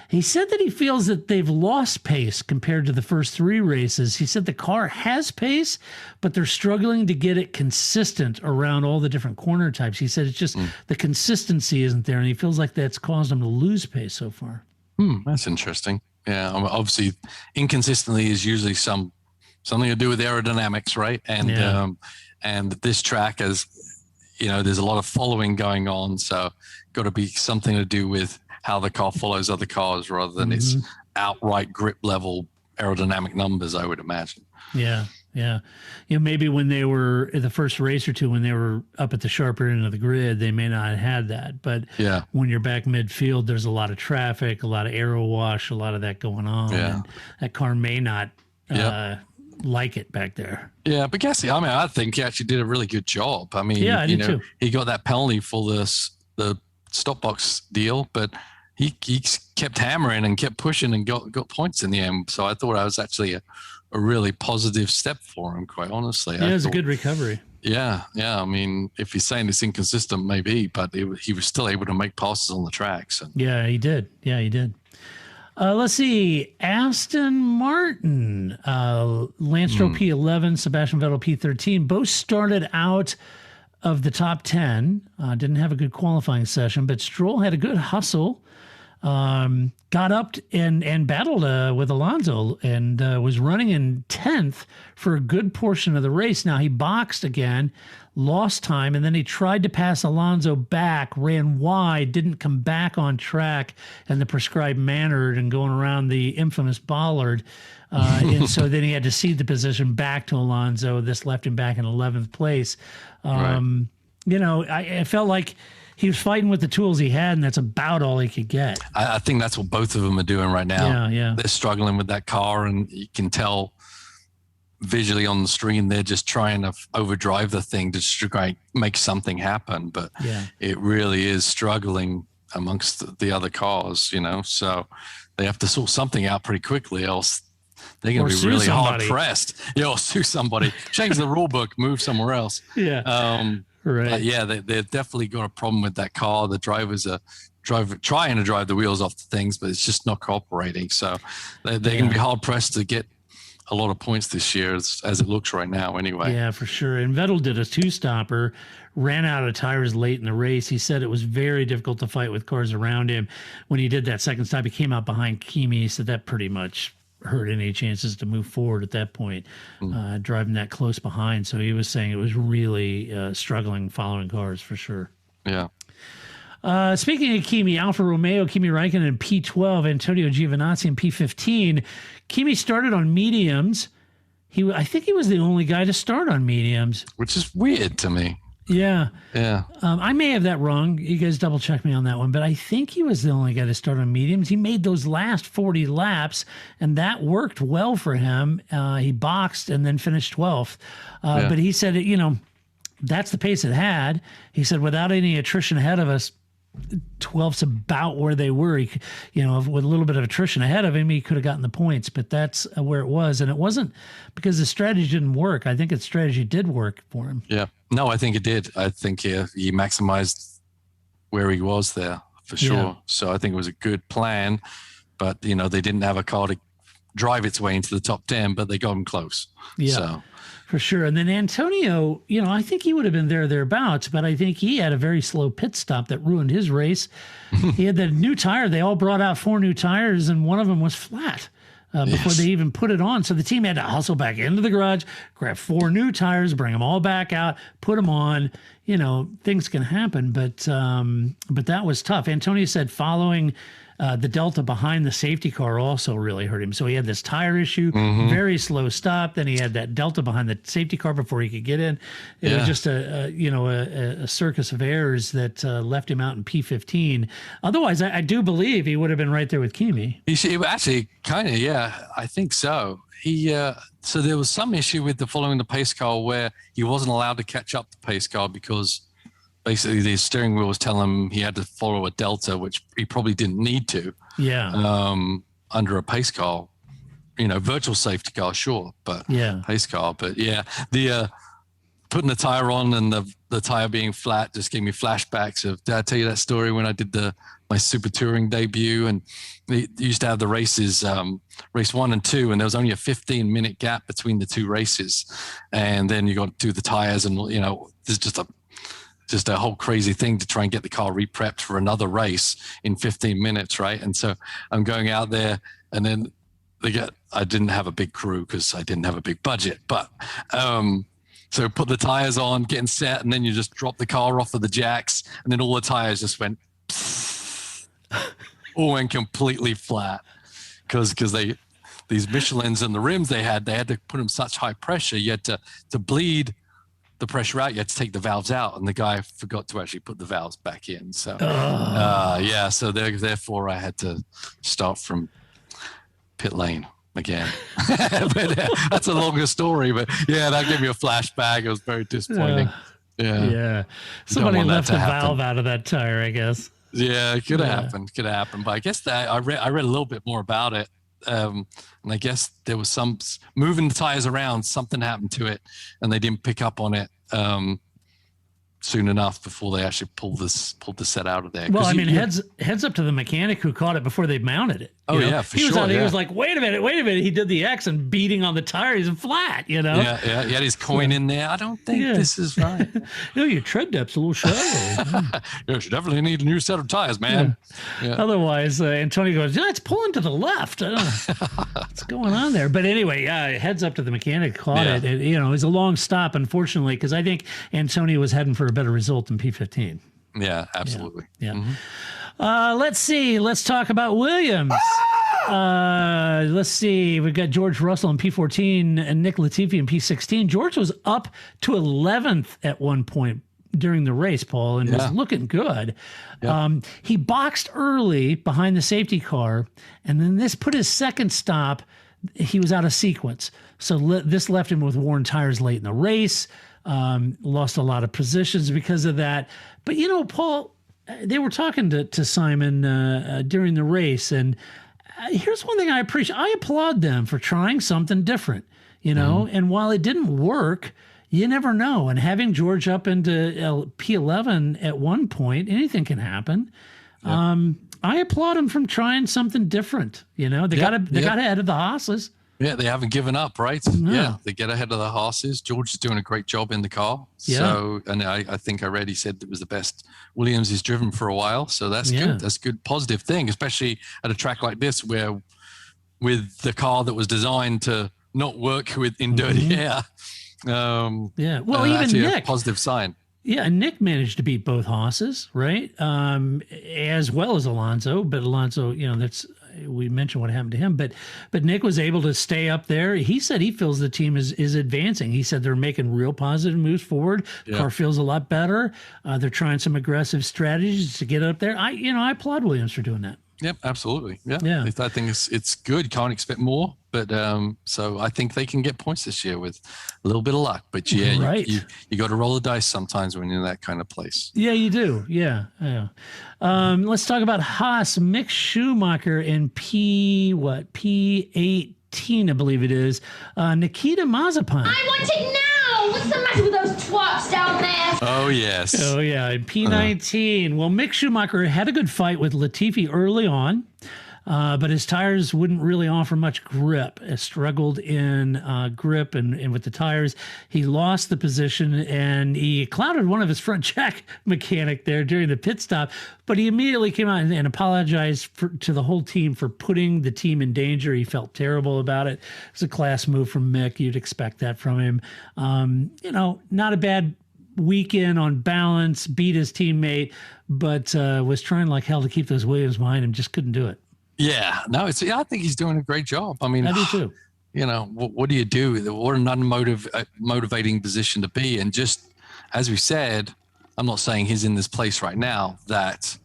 He said that he feels that they've lost pace compared to the first 3 races. He said the car has pace, but they're struggling to get it consistent around all the different corner types. He said it's just the consistency isn't there, and he feels like that's caused him to lose pace so far. That's interesting. Yeah, obviously, inconsistency is usually something to do with aerodynamics, right? And and this track has, you know, there's a lot of following going on, so got to be something to do with how the car follows other cars rather than its outright grip level aerodynamic numbers, I would imagine. Yeah. You know, maybe when they were in the first race or two, when they were up at the sharper end of the grid, they may not have had that. But when you're back midfield, there's a lot of traffic, a lot of aero wash, a lot of that going on. Yeah. And that car may not like it back there. Yeah, but I think he actually did a really good job. I mean, I did too. He got that penalty for the stop box deal, but he kept hammering and kept pushing and got points in the end. So I thought I was actually a really positive step for him, quite honestly. Yeah, it was a good recovery. Yeah. I mean, if he's saying it's inconsistent, maybe, but he was still able to make passes on the track. So. Yeah, he did. Let's see. Aston Martin, Lance Stroll P11, Sebastian Vettel P13, both started out of the top 10. Didn't have a good qualifying session, but Stroll had a good hustle. Got up and battled with Alonso and was running in 10th for a good portion of the race. Now he boxed again, lost time, and then he tried to pass Alonso back, ran wide, didn't come back on track in the prescribed manner and going around the infamous bollard. And so then he had to cede the position back to Alonso. This left him back in 11th place. You know, I felt like he was fighting with the tools he had, and that's about all he could get. I think that's what both of them are doing right now. Yeah. They're struggling with that car, and you can tell visually on the screen they're just trying to overdrive the thing to try and make something happen. But it really is struggling amongst the other cars, you know. So they have to sort something out pretty quickly, else they're going to be really hard pressed. Or sue somebody, change the rule book, move somewhere else. Right. They've definitely got a problem with that car. The drivers are trying to drive the wheels off the things, but it's just not cooperating. So they're going to be hard pressed to get a lot of points this year, as it looks right now anyway. Yeah, for sure. And Vettel did a 2-stopper, ran out of tires late in the race. He said it was very difficult to fight with cars around him. When he did that second stop, he came out behind Kimi. He said that pretty much hurt any chances to move forward at that point, driving that close behind. So he was saying it was really struggling following cars for sure. Yeah. Speaking of Kimi, Alfa Romeo, Kimi Räikkönen in P12, Antonio Giovinazzi in P15. Kimi started on mediums. I think he was the only guy to start on mediums. Which is weird to me. Yeah. Yeah. I may have that wrong. You guys double check me on that one. But I think he was the only guy to start on mediums. He made those last 40 laps, and that worked well for him. He boxed and then finished 12th. But he said, that's the pace it had. He said, without any attrition ahead of us, 12th's about where they were. He, with a little bit of attrition ahead of him, he could have gotten the points, but that's where it was. And it wasn't because the strategy didn't work. I think its strategy did work for him. Yeah. No, I think it did. I think he maximized where he was there for sure. Yeah. So I think it was a good plan, but they didn't have a car to drive its way into the top 10, but they got him close. Yeah. So. For sure. And then Antonio, I think he would have been thereabouts, but I think he had a very slow pit stop that ruined his race. He had that new tire. They all brought out 4 new tires, and one of them was flat before they even put it on. So the team had to hustle back into the garage, grab 4 new tires, bring them all back out, put them on. Things can happen, but that was tough. Antonio said following the delta behind the safety car also really hurt him. So he had this tire issue, very slow stop. Then he had that delta behind the safety car before he could get in. It was just a circus of errors that left him out in P15. Otherwise, I do believe he would have been right there with Kimi. He actually kind of, I think so. So there was some issue with following the pace car where he wasn't allowed to catch up the pace car because basically the steering wheel was telling him he had to follow a delta, which he probably didn't need to. Yeah. Under a pace car, virtual safety car, sure, but pace car. But the putting the tire on and the tire being flat just gave me flashbacks of, did I tell you that story when I did my super touring debut? And they used to have the races, race 1 and 2, and there was only a 15-minute gap between the 2 races. And then you got to do the tires, and there's just a whole crazy thing to try and get the car re-prepped for another race in 15 minutes, right? And so I'm going out there, and then I didn't have a big crew because I didn't have a big budget, but so put the tires on, getting set, and then you just drop the car off of the jacks, and then all the tires just went completely flat because these Michelins and the rims they had to put them such high pressure. You had to bleed the pressure out, you had to take the valves out, and the guy forgot to actually put the valves back in. So, so therefore I had to start from pit lane again. But that's a longer story, but that gave me a flashback. It was very disappointing. Somebody left the valve out of that tire, I guess. Yeah, it could have happened. But I guess that I read a little bit more about it. And I guess there was some moving the tires around, something happened to it, and they didn't pick up on it soon enough before they actually pulled the set out of there. Well, heads up to the mechanic who caught it before they mounted it. For he sure. He was like, wait a minute. He did the X and beating on the tires and flat, Yeah, he had his coin in there. I don't think this is right. Your tread depth's a little shallow. You definitely need a new set of tires, man. Yeah. Otherwise, Antonio goes, it's pulling to the left. I don't know what's going on there. But anyway, heads up to the mechanic caught it. It was a long stop, unfortunately, because I think Antonio was heading for a better result in P15. Yeah, absolutely. Yeah. Let's see. Let's talk about Williams. Let's see. We've got George Russell in P14 and Nick Latifi in P16. George was up to 11th at one point during the race, Paul, and was looking good. He boxed early behind the safety car, and then this put his second stop. He was out of sequence. So this left him with worn tires late in the race. Lost a lot of positions because of that. But, Paul, they were talking to Simon during the race, and here's one thing I appreciate. I applaud them for trying something different, and while it didn't work, you never know. And having George up into P11 at one point, anything can happen. I applaud him from trying something different. They got ahead of the Haas's. Yeah, they haven't given up, right? No. Yeah, they get ahead of the Haas's. George is doing a great job in the car. Yeah. So, and I think I read he said it was the best Williams he's driven for a while. So that's good. That's a good positive thing, especially at a track like this where with the car that was designed to not work in dirty air. Well, even Nick. A positive sign. Yeah, and Nick managed to beat both Haas's, right? As well as Alonso. But Alonso, we mentioned what happened to him, but Nick was able to stay up there. He said he feels the team is advancing. He said they're making real positive moves forward. Yeah. Car feels a lot better. They're trying some aggressive strategies to get up there. I applaud Williams for doing that. Yep, absolutely. Yeah. I think it's good. Can't expect more, but so I think they can get points this year with a little bit of luck. But yeah, right. you got to roll the dice sometimes when you're in that kind of place. Yeah, you do. Yeah. Let's talk about Haas. Mick Schumacher in P18, I believe it is. Nikita Mazepin. I want it now. What's the matter with those twats down there? Oh, yes. Oh, yeah. In P19. Well, Mick Schumacher had a good fight with Latifi early on, but his tires wouldn't really offer much grip. It struggled in grip and with the tires. He lost the position, and he clouded one of his front jack mechanic there during the pit stop, but he immediately came out and apologized to the whole team for putting the team in danger. He felt terrible about it. It's a class move from Mick. You'd expect that from him. Not a bad weekend on balance, beat his teammate, but was trying like hell to keep those Williams behind him, just couldn't do it. Yeah, no, I think he's doing a great job. I mean, I do too. What do you do? What an unmotivating position to be. And just as we said, I'm not saying he's in this place right now, that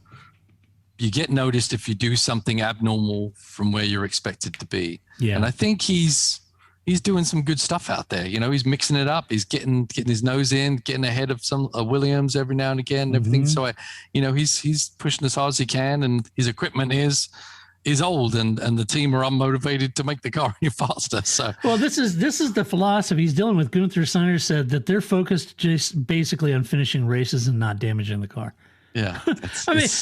you get noticed if you do something abnormal from where you're expected to be. Yeah. And I think he's doing some good stuff out there. He's mixing it up. He's getting his nose in, getting ahead of some Williams every now and again and everything. So, he's pushing as hard as he can, and his equipment is old, and the team are unmotivated to make the car any faster. So, well, this is the philosophy he's dealing with. Gunther Steiner said that they're focused just basically on finishing races and not damaging the car. Yeah, such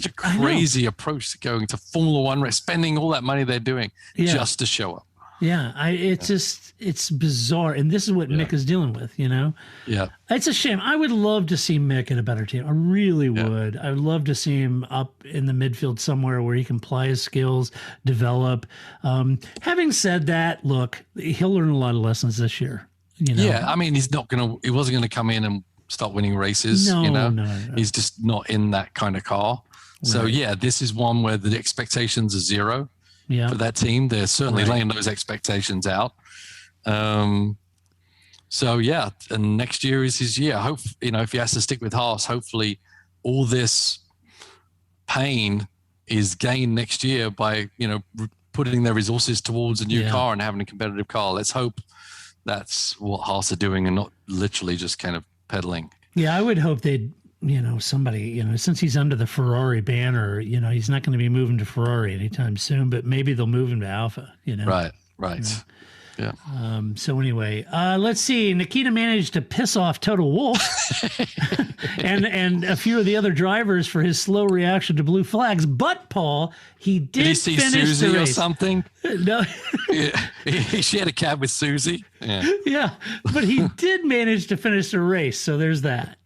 a crazy approach to going to Formula One race, spending all that money they're doing just to show up. Yeah, it's bizarre, and this is what Mick is dealing with. Yeah, it's a shame. I would love to see Mick in a better team. I really would. I would love to see him up in the midfield somewhere where he can apply his skills, develop. Having said that, look, he'll learn a lot of lessons this year. Yeah, I mean, he wasn't gonna come in and start winning races. No. He's just not in that kind of car. Right. So this is one where the expectations are zero. Yeah. For that team, they're certainly laying those expectations out. And next year is his year. If he has to stick with Haas, hopefully all this pain is gained next year by putting their resources towards a new car and having a competitive car. Let's hope that's what Haas are doing and not literally just kind of pedaling. Yeah, I would hope they'd. Somebody, since he's under the Ferrari banner, he's not going to be moving to Ferrari anytime soon, but maybe they'll move him to Alpha, Right. Yeah. So anyway, let's see. Nikita managed to piss off Toto Wolff and a few of the other drivers for his slow reaction to blue flags. But Paul, he did see finish Susie the race. Or something? No. She had a cab with Susie. Yeah, but he did manage to finish the race. So there's that.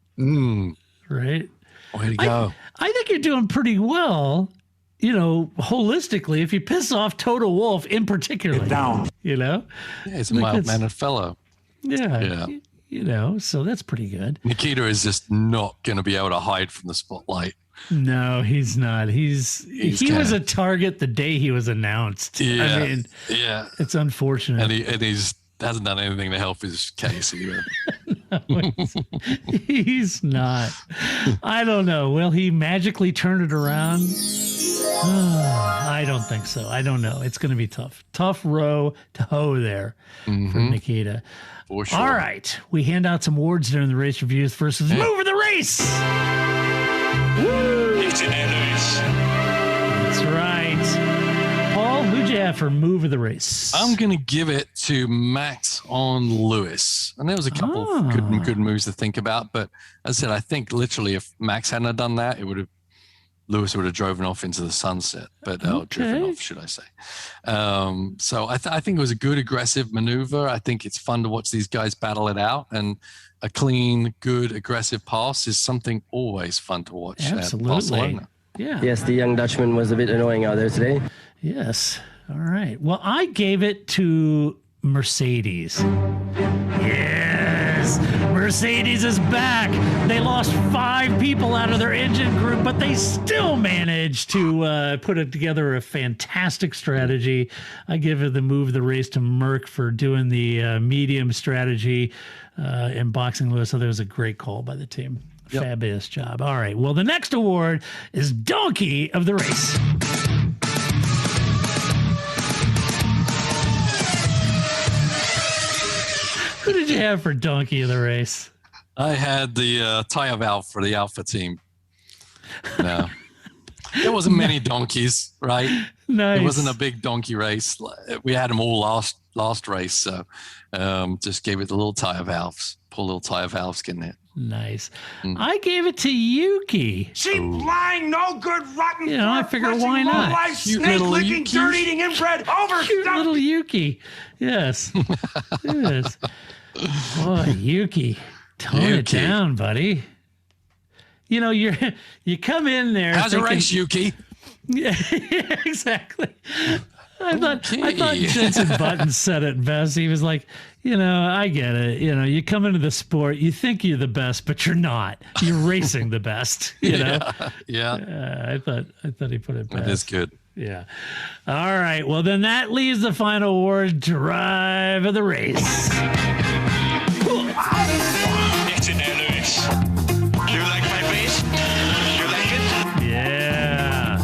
Right. Way to go. I think you're doing pretty well, holistically, if you piss off Toto Wolff in particular. Down. Yeah, he's a mild-mannered fellow. Yeah. So that's pretty good. Nikita is just not going to be able to hide from the spotlight. No, he's not. He was a target the day he was announced. Yeah. I mean, it's unfortunate. And he's hasn't done anything to help his case either. No, he's not. I don't know. Will he magically turn it around? I don't think so. I don't know. It's going to be tough. Tough row to hoe there for Nikita. For sure. All right. We hand out some awards during the race reviews. First is Move of the Race. Woo! It's in Lewis. That's right. Paul, who'd you have for Move of the Race? I'm going to give it to Max on Lewis. And there was a couple of good moves to think about. But as I said, I think literally if Max hadn't done that, Lewis would have driven off into the sunset. But driven off, should I say. So I think it was a good, aggressive maneuver. I think it's fun to watch these guys battle it out. And a clean, good, aggressive pass is something always fun to watch. Absolutely. At Barcelona. Yeah. Yes, the young Dutchman was a bit annoying out there today. Yes. All right. Well, I gave it to Mercedes. Yeah. Yes, Mercedes is back. They lost 5 people out of their engine group, but they still managed to put it together a fantastic strategy. I give it the move of the race to Merck for doing the medium strategy in boxing Lewis. So there was a great call by the team. Yep. Fabulous job. All right. Well, the next award is Donkey of the Race. Who did you have for Donkey of the Race? I had the tire valve for the Alpha team. No. There wasn't many donkeys, right? Nice. It wasn't a big donkey race. We had them all last race, so just gave it the little tire valves. Pull little tire valves, getting it. Nice. I gave it to Yuki. Cheap, lying, no good, rotten. You know, I figure why not? Life, snake licking, dirt eating, inbred, overstuffed. Cute little Yuki. Yes. Yes. Boy, Yuki, tone it down, buddy. You know, you come in there. How's a race, Yuki? Yeah, exactly. I thought Jensen Button said it best. He was like, you know, I get it. You know, you come into the sport, you think you're the best, but you're not. You're racing the best. You know. Yeah. I thought he put it best. That is good. Yeah. All right. Well, then that leaves the final award, Drive of the Race. It's in there, Lewis. You like my bass? You like it? Yeah.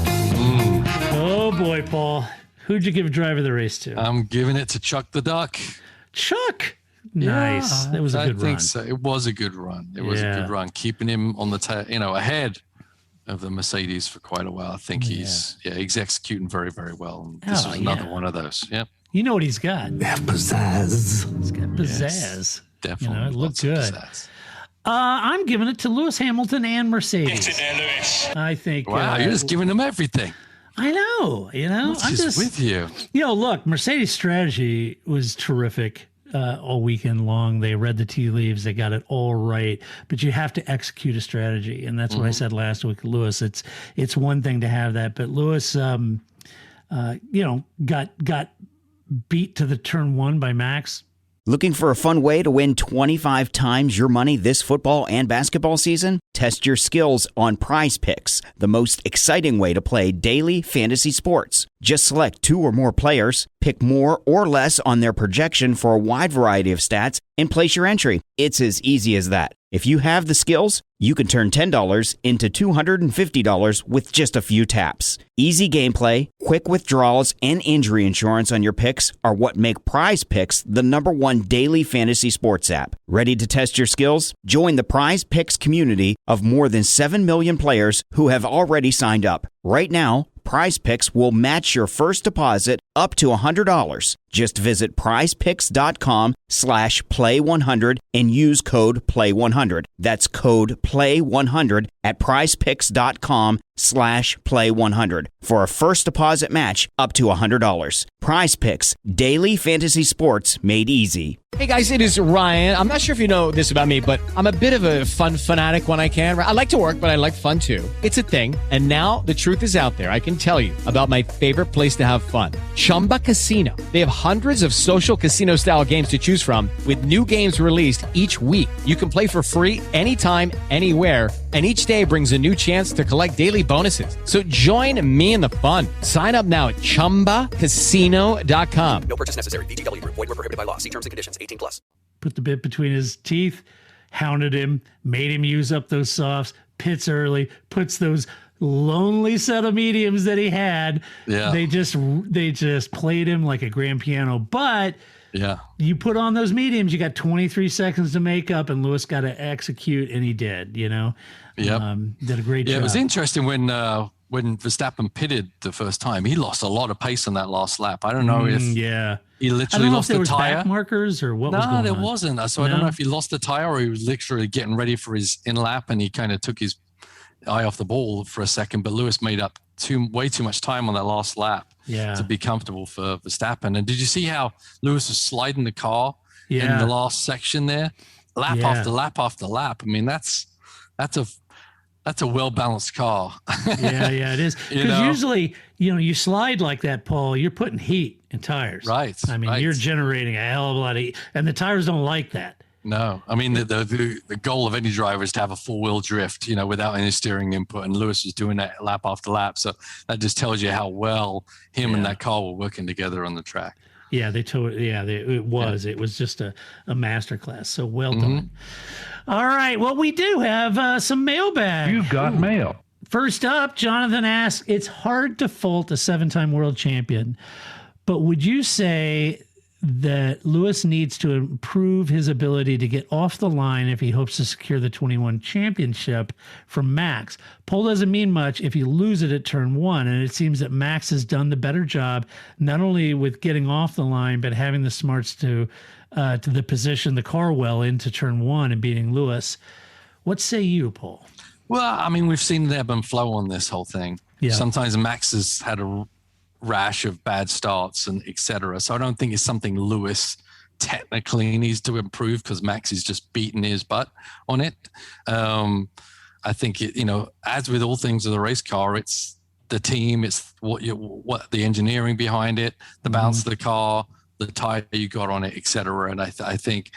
Oh boy, Paul. Who'd you give Drive of the Race to? I'm giving it to Chuck the Duck. Chuck. Nice. That was a good run. I think so. It was a good run. It was a good run, keeping him on the ahead of the Mercedes for quite a while. I think he's executing very, very well. And this was another one of those. Yep. You know what he's got? That pizzazz. He's got pizzazz. Yes, definitely. You know, it looked good. I'm giving it to Lewis Hamilton and Mercedes. It's in there, Lewis. I think. Wow, you're just giving them everything. I know. You know, I'm just with you. You know, look, Mercedes' strategy was terrific all weekend long. They read the tea leaves. They got it all right. But you have to execute a strategy, and that's what I said last week, Lewis. It's one thing to have that, but Lewis, you know, got beat to the turn 1 by Max. Looking for a fun way to win 25 times your money this football and basketball season? Test your skills on Prize Picks, the most exciting way to play daily fantasy sports. Just select 2 or more players, pick more or less on their projection for a wide variety of stats, and place your entry. It's as easy as that. If you have the skills, you can turn $10 into $250 with just a few taps. Easy gameplay, quick withdrawals, and injury insurance on your picks are what make Prize Picks the #1 daily fantasy sports app. Ready to test your skills? Join the Prize Picks community of more than 7 million players who have already signed up. Right now, Prize Picks will match your first deposit up to $100. Just visit prizepicks.com/play100 and use code PLAY100. That's code PLAY100 at prizepicks.com/play100 for a first deposit match up to $100. Prize Picks, daily fantasy sports made easy. Hey guys, it is Ryan. I'm not sure if you know this about me, but I'm a bit of a fun fanatic when I can. I like to work, but I like fun too. It's a thing. And now the truth is out there. I can tell you about my favorite place to have fun. Chumba Casino. They have hundreds of social casino style games to choose from with new games released each week. You can play for free anytime, anywhere. And each day brings a new chance to collect daily bonuses. So join me in the fun. Sign up now at ChumbaCasino.com. No purchase necessary. VGW Group. Void where prohibited by law. See terms and conditions. 18+. Put the bit between his teeth, hounded him, made him use up those softs, pits early, puts those lonely set of mediums that he had. Yeah. They just played him like a grand piano. But you put on those mediums, you got 23 seconds to make up, and Lewis got to execute, and he did, you know. Yep. Did a great job. Yeah, it was interesting when Verstappen pitted the first time. He lost a lot of pace on that last lap. I don't know if he literally lost the tire. Back markers or what was going on. No, there wasn't. So I don't know if he lost the tire or he was literally getting ready for his in lap and he kind of took his eye off the ball for a second. But Lewis made up way too much time on that last lap to be comfortable for Verstappen. And did you see how Lewis was sliding the car in the last section there? Lap after lap after lap. I mean, that's a well-balanced car. yeah, it is. Because usually, you slide like that, Paul, you're putting heat in tires. Right. I mean, you're generating a hell of a lot of heat. And the tires don't like that. No, I mean the goal of any driver is to have a 4-wheel drift, without any steering input. And Lewis was doing that lap after lap, so that just tells you how well him and that car were working together on the track. Yeah, it was just a masterclass. So well done. All right, well, we do have some mailbag. You got mail. First up, Jonathan asks, it's hard to fault a 7-time world champion, but would you say that Lewis needs to improve his ability to get off the line if he hopes to secure the 21 championship from Max? Pole doesn't mean much if you lose it at turn 1, and it seems that Max has done the better job, not only with getting off the line, but having the smarts to the position the car well into turn 1 and beating Lewis. What say you, Paul? Well, I mean, we've seen the ebb and flow on this whole thing. Yeah. Sometimes Max has had a rash of bad starts and etc. So I don't think it's something Lewis technically needs to improve, because Max is just beating his butt on it. I think as with all things of the race car, it's the team, it's what the engineering behind it, the balance of the car, the tire you got on it, etc. And I think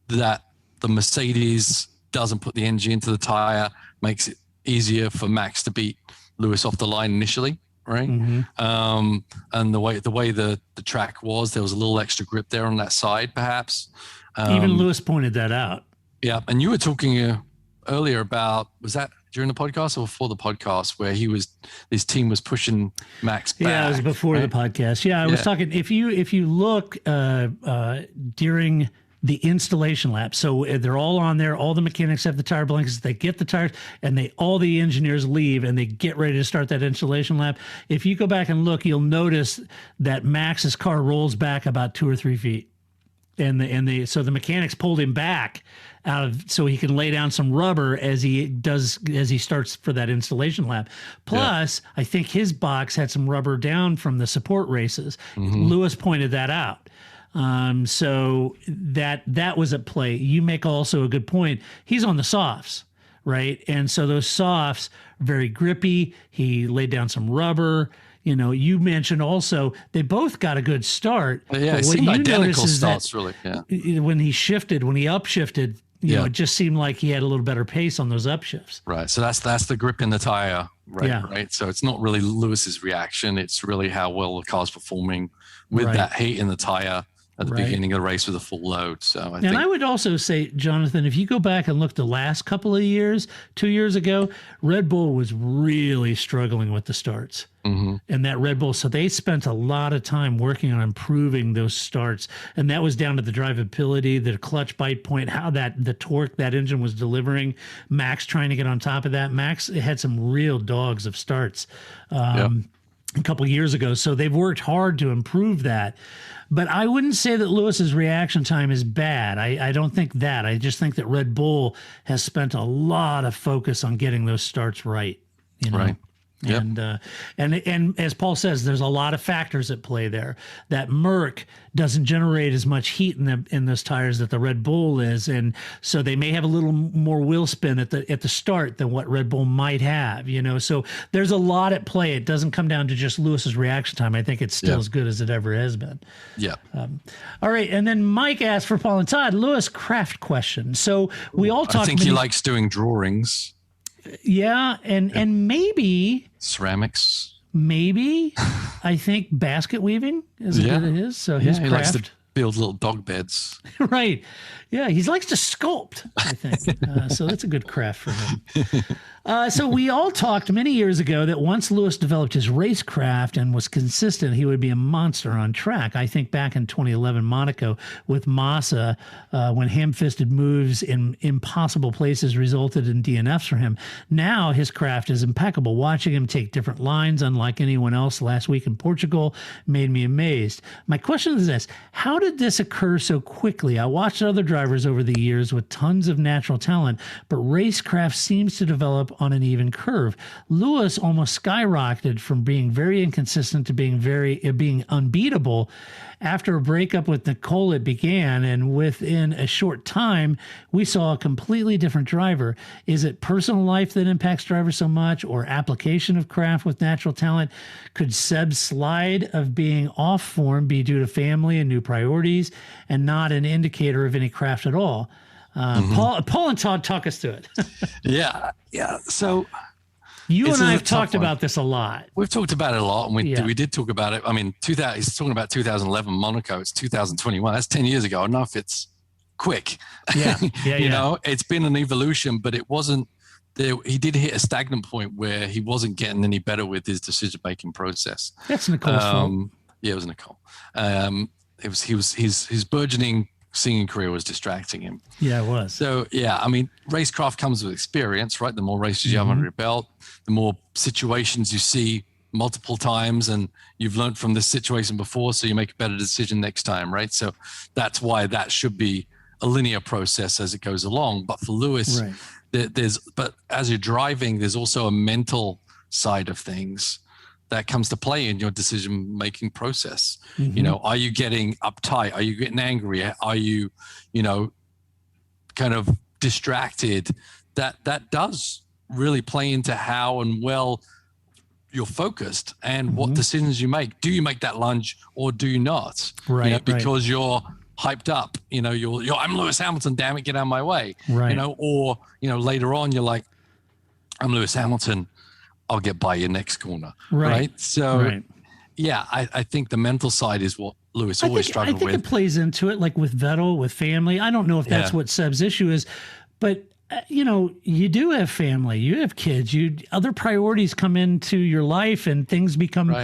that the Mercedes doesn't put the engine into the tire makes it easier for Max to beat Lewis off the line initially, right? And the way the track was, there was a little extra grip there on that side, perhaps. Even Lewis pointed that out. Yeah, and you were talking earlier about, was that during the podcast or before the podcast, where his team was pushing Max back? Yeah, it was before the podcast. Yeah, I was talking. If you look during the installation lap. So they're all on there. All the mechanics have the tire blankets. They get the tires, and all the engineers leave, and they get ready to start that installation lap. If you go back and look, you'll notice that Max's car rolls back about 2 or 3 feet, so the mechanics pulled him back so he can lay down some rubber as he starts for that installation lap. Plus, I think his box had some rubber down from the support races. Lewis pointed that out. So that was at play. You make also a good point. He's on the softs, right? And so those softs, very grippy. He laid down some rubber. You mentioned also they both got a good start. Yeah, it seemed identical starts, really. Yeah. When he upshifted, it just seemed like he had a little better pace on those upshifts. Right. So that's the grip in the tire, right? Yeah. Right. So it's not really Lewis's reaction. It's really how well the car's performing with that heat in the tire at the beginning of the race with a full load. So I would also say, Jonathan, if you go back and look the last couple of years, 2 years ago, Red Bull was really struggling with the starts. And that Red Bull, so they spent a lot of time working on improving those starts. And that was down to the drivability, the clutch bite point, how the torque that engine was delivering. Max trying to get on top of that. Max had some real dogs of starts a couple of years ago. So they've worked hard to improve that. But I wouldn't say that Lewis's reaction time is bad. I don't think that. I just think that Red Bull has spent a lot of focus on getting those starts right. Right. Yep. And as Paul says, there's a lot of factors at play there. That Merc doesn't generate as much heat in those tires that the Red Bull is, and so they may have a little more wheel spin at the start than what Red Bull might have. So there's a lot at play. It doesn't come down to just Lewis's reaction time. I think it's still as good as it ever has been. Yeah. All right, and then Mike asked for Paul and Todd, Lewis craft question. So we all talked. I think he likes doing drawings. Yeah, and maybe ceramics. Maybe I think basket weaving is a bit of his. So his he craft. likes to build little dog beds. Right. Yeah, he likes to sculpt, I think. So that's a good craft for him. So we all talked many years ago that once Lewis developed his racecraft and was consistent, he would be a monster on track. I think back in 2011 Monaco with Massa, when ham-fisted moves in impossible places resulted in DNFs for him. Now his craft is impeccable. Watching him take different lines, unlike anyone else last week in Portugal, made me amazed. My question is this: how did this occur so quickly? I watched other drivers over the years with tons of natural talent, but racecraft seems to develop on an even curve. Lewis almost skyrocketed from being very inconsistent to being unbeatable. After a breakup with Nicole, it began, and within a short time, we saw a completely different driver. Is it personal life that impacts drivers so much, or application of craft with natural talent? Could Seb's slide of being off form be due to family and new priorities, and not an indicator of any craft at all? Paul and Todd, talk us through it. Yeah. So you and I have talked about this a lot. We've talked about it a lot, and we did talk about it. I mean, he's talking about 2011 Monaco. It's 2021. That's 10 years ago. I don't know if it's quick. Yeah. You know, it's been an evolution, but it wasn't there. He did hit a stagnant point where he wasn't getting any better with his decision-making process. That's Nicole's fault. Yeah, it was Nicole. It was his burgeoning singing career was distracting him. Yeah, it was. So, yeah, I mean, racecraft comes with experience, right? The more races you have under your belt, the more situations you see multiple times, and you've learned from this situation before, so you make a better decision next time, right? So that's why that should be a linear process as it goes along. But for Lewis, but as you're driving, there's also a mental side of things that comes to play in your decision-making process. You know, are you getting uptight? Are you getting angry? Are you, kind of distracted? That does really play into how and well you're focused and what decisions you make. Do you make that lunge or do you not? Right. Because you're hyped up. You're I'm Lewis Hamilton. Damn it, get out of my way. Right. Or later on you're like, I'm Lewis Hamilton. I'll get by your next corner. Right. So, yeah, I think the mental side is what Lewis always struggled with. I think it plays into it, like with Vettel, with family. I don't know if that's what Seb's issue is, but you do have family, you have kids, other priorities come into your life, and things become,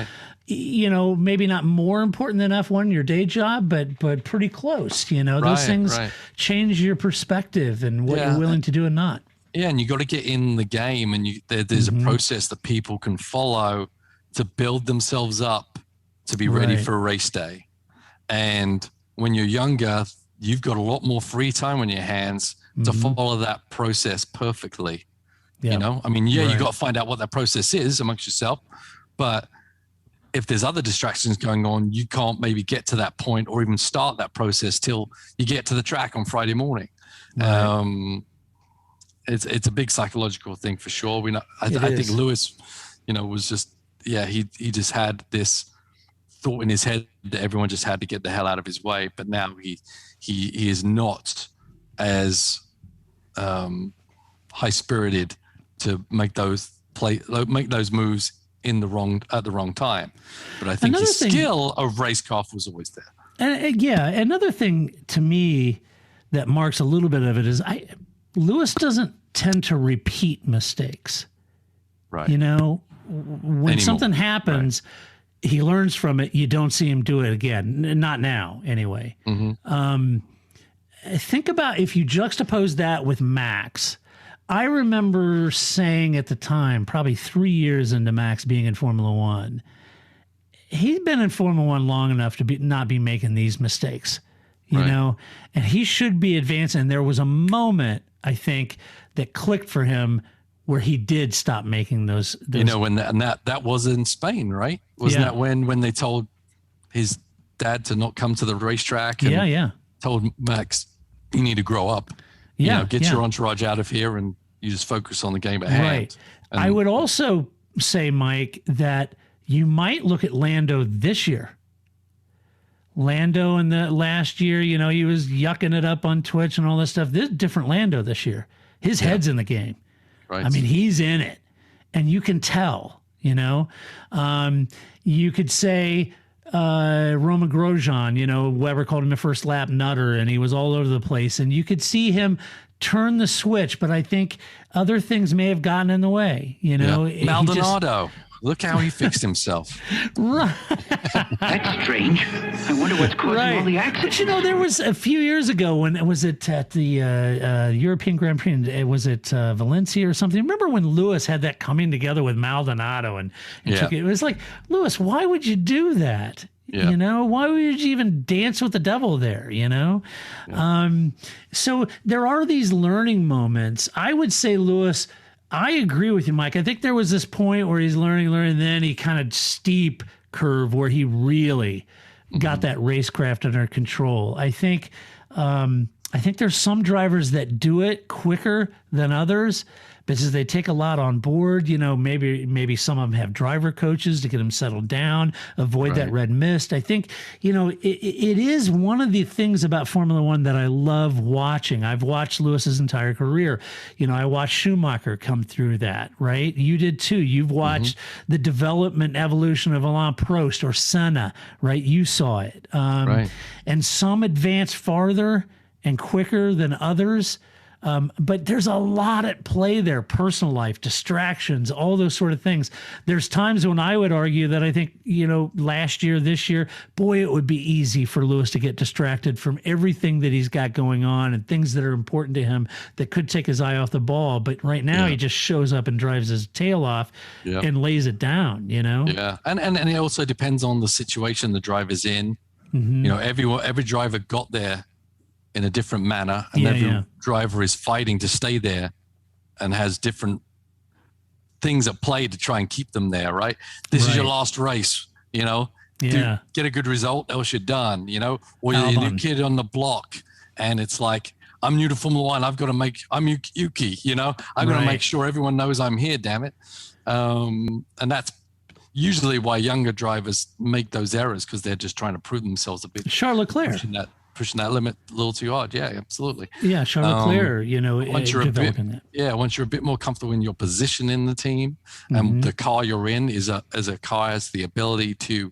maybe not more important than F1, your day job, but pretty close. Those things change your perspective and what you're willing to do and not. Yeah, and you got to get in the game, and there's a process that people can follow to build themselves up to be ready for a race day. And when you're younger, you've got a lot more free time on your hands to follow that process perfectly. You got to find out what that process is amongst yourself, but if there's other distractions going on, you can't maybe get to that point or even start that process till you get to the track on Friday morning. It's a big psychological thing for sure. I think Lewis, was just, he just had this thought in his head that everyone just had to get the hell out of his way. But now he is not as high spirited to make those moves at the wrong time. But I think his skill of racecraft was always there. And another thing to me that marks a little bit of it is Lewis doesn't tend to repeat mistakes. Right. When something happens, he learns from it. You don't see him do it again. Not now, anyway. Think about if you juxtapose that with Max. I remember saying at the time, probably 3 years into Max being in Formula One, he's been in Formula One long enough to not be making these mistakes, and he should be advancing. There was a moment, I think, that clicked for him where he did stop making those. That was in Spain, right? Wasn't that when they told his dad to not come to the racetrack? And told Max, you need to grow up. Get your entourage out of here and you just focus on the game at hand. Right. I would also say, Mike, that you might look at Lando this year. Lando in the last year, he was yucking it up on Twitch and all this stuff. This is different Lando this year. His head's in the game. Right. I mean, he's in it. And you can tell, you could say Roman Grosjean, Weber called him a first lap nutter, and he was all over the place. And you could see him turn the switch, but I think other things may have gotten in the way. Maldonado. Look how he fixed himself. Right. That's strange. I wonder what's causing all the accidents. But there was a few years ago when was it at the European Grand Prix? Was it Valencia or something? Remember when Lewis had that coming together with Maldonado and it was like, Lewis, why would you do that? Yeah. Why would you even dance with the devil there? So there are these learning moments. I would say Lewis, I agree with you, Mike. I think there was this point where he's learning, and then he kind of steep curve where he really got that racecraft under control. I think there's some drivers that do it quicker than others because they take a lot on board. You know, maybe some of them have driver coaches to get them settled down, avoid that red mist. I think, you know, it is one of the things about Formula One that I love watching. I've watched Lewis's entire career. You know, I watched Schumacher come through that, right? You did too. You've watched the development, evolution of Alain Prost or Senna, right? You saw it. And some advance farther and quicker than others. But there's a lot at play there, personal life, distractions, all those sort of things. There's times when I would argue that I think, you know, last year, this year, boy, it would be easy for Lewis to get distracted from everything that he's got going on and things that are important to him that could take his eye off the ball. But right now he just shows up and drives his tail off and lays it down, you know? Yeah. And it also depends on the situation the driver's in. You know, every driver got there in a different manner, and every driver is fighting to stay there and has different things at play to try and keep them there, right? This is your last race, you know? Get a good result, else you're done, you know? Or you're a new kid on the block, and it's like, I'm new to Formula One, I'm Yuki, you know? I've got to make sure everyone knows I'm here, damn it. And that's usually why younger drivers make those errors, because they're just trying to prove themselves a bit. Charles Leclerc. Pushing that limit a little too hard. Yeah, absolutely. Yeah, Charles Leclerc, you know, once you're once you're a bit more comfortable in your position in the team, and the car you're in has the ability to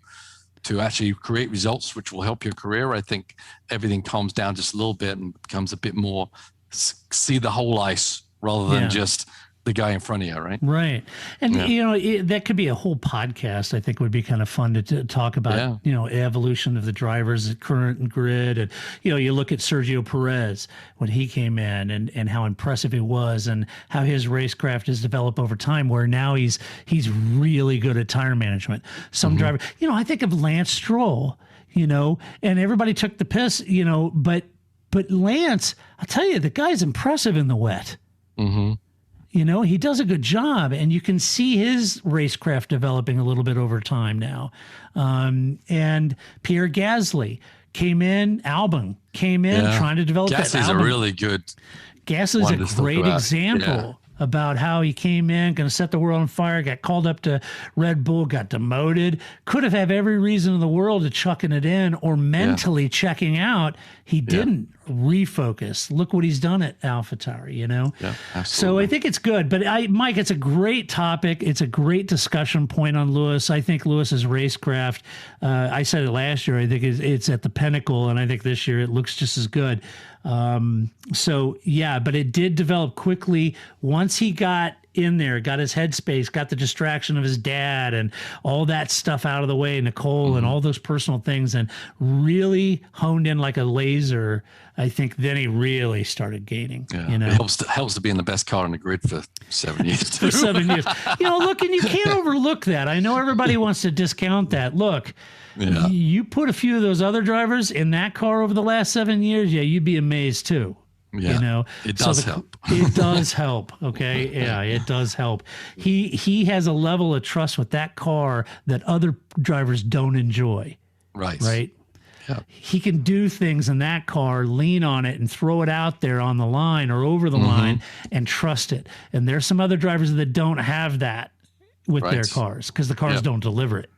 actually create results which will help your career, I think everything calms down just a little bit and becomes a bit more see the whole ice rather than just the guy in front of you, right? Right. And, you know, that could be a whole podcast, I think would be kind of fun to talk about, you know, evolution of the drivers at current grid. And, you know, you look at Sergio Perez when he came in and how impressive he was and how his racecraft has developed over time, where now he's really good at tire management. Some driver, you know, I think of Lance Stroll, you know, and everybody took the piss, you know, but Lance, I'll tell you, the guy's impressive in the wet. You know, he does a good job, and you can see his racecraft developing a little bit over time now. And Pierre Gasly came in, Albon came in trying to develop that. Gasly's a really good. Gasly's a great example about how he came in, going to set the world on fire, got called up to Red Bull, got demoted, could have every reason in the world to chucking it in or mentally checking out. He didn't refocus. Look what he's done at AlphaTauri, you know? Yeah, absolutely. So I think it's good. But Mike, it's a great topic. It's a great discussion point on Lewis. I think Lewis's racecraft, I said it last year, I think it's at the pinnacle, and I think this year it looks just as good. But it did develop quickly once he got in there, got his headspace, got the distraction of his dad and all that stuff out of the way, Nicole and all those personal things, and really honed in like a laser. I think then he really started gaining. You know, it helps to be in the best car in the grid for 7 years. For 7 years, you know. Look, and you can't overlook that. I know everybody wants to discount that. Look. You put a few of those other drivers in that car over the last 7 years, you'd be amazed too. Yeah, you know, it does help. It does help. Okay, yeah, it does help. He has a level of trust with that car that other drivers don't enjoy. Right. Yeah. He can do things in that car, lean on it, and throw it out there on the line or over the line and trust it. And there's some other drivers that don't have that with their cars because the cars don't deliver it.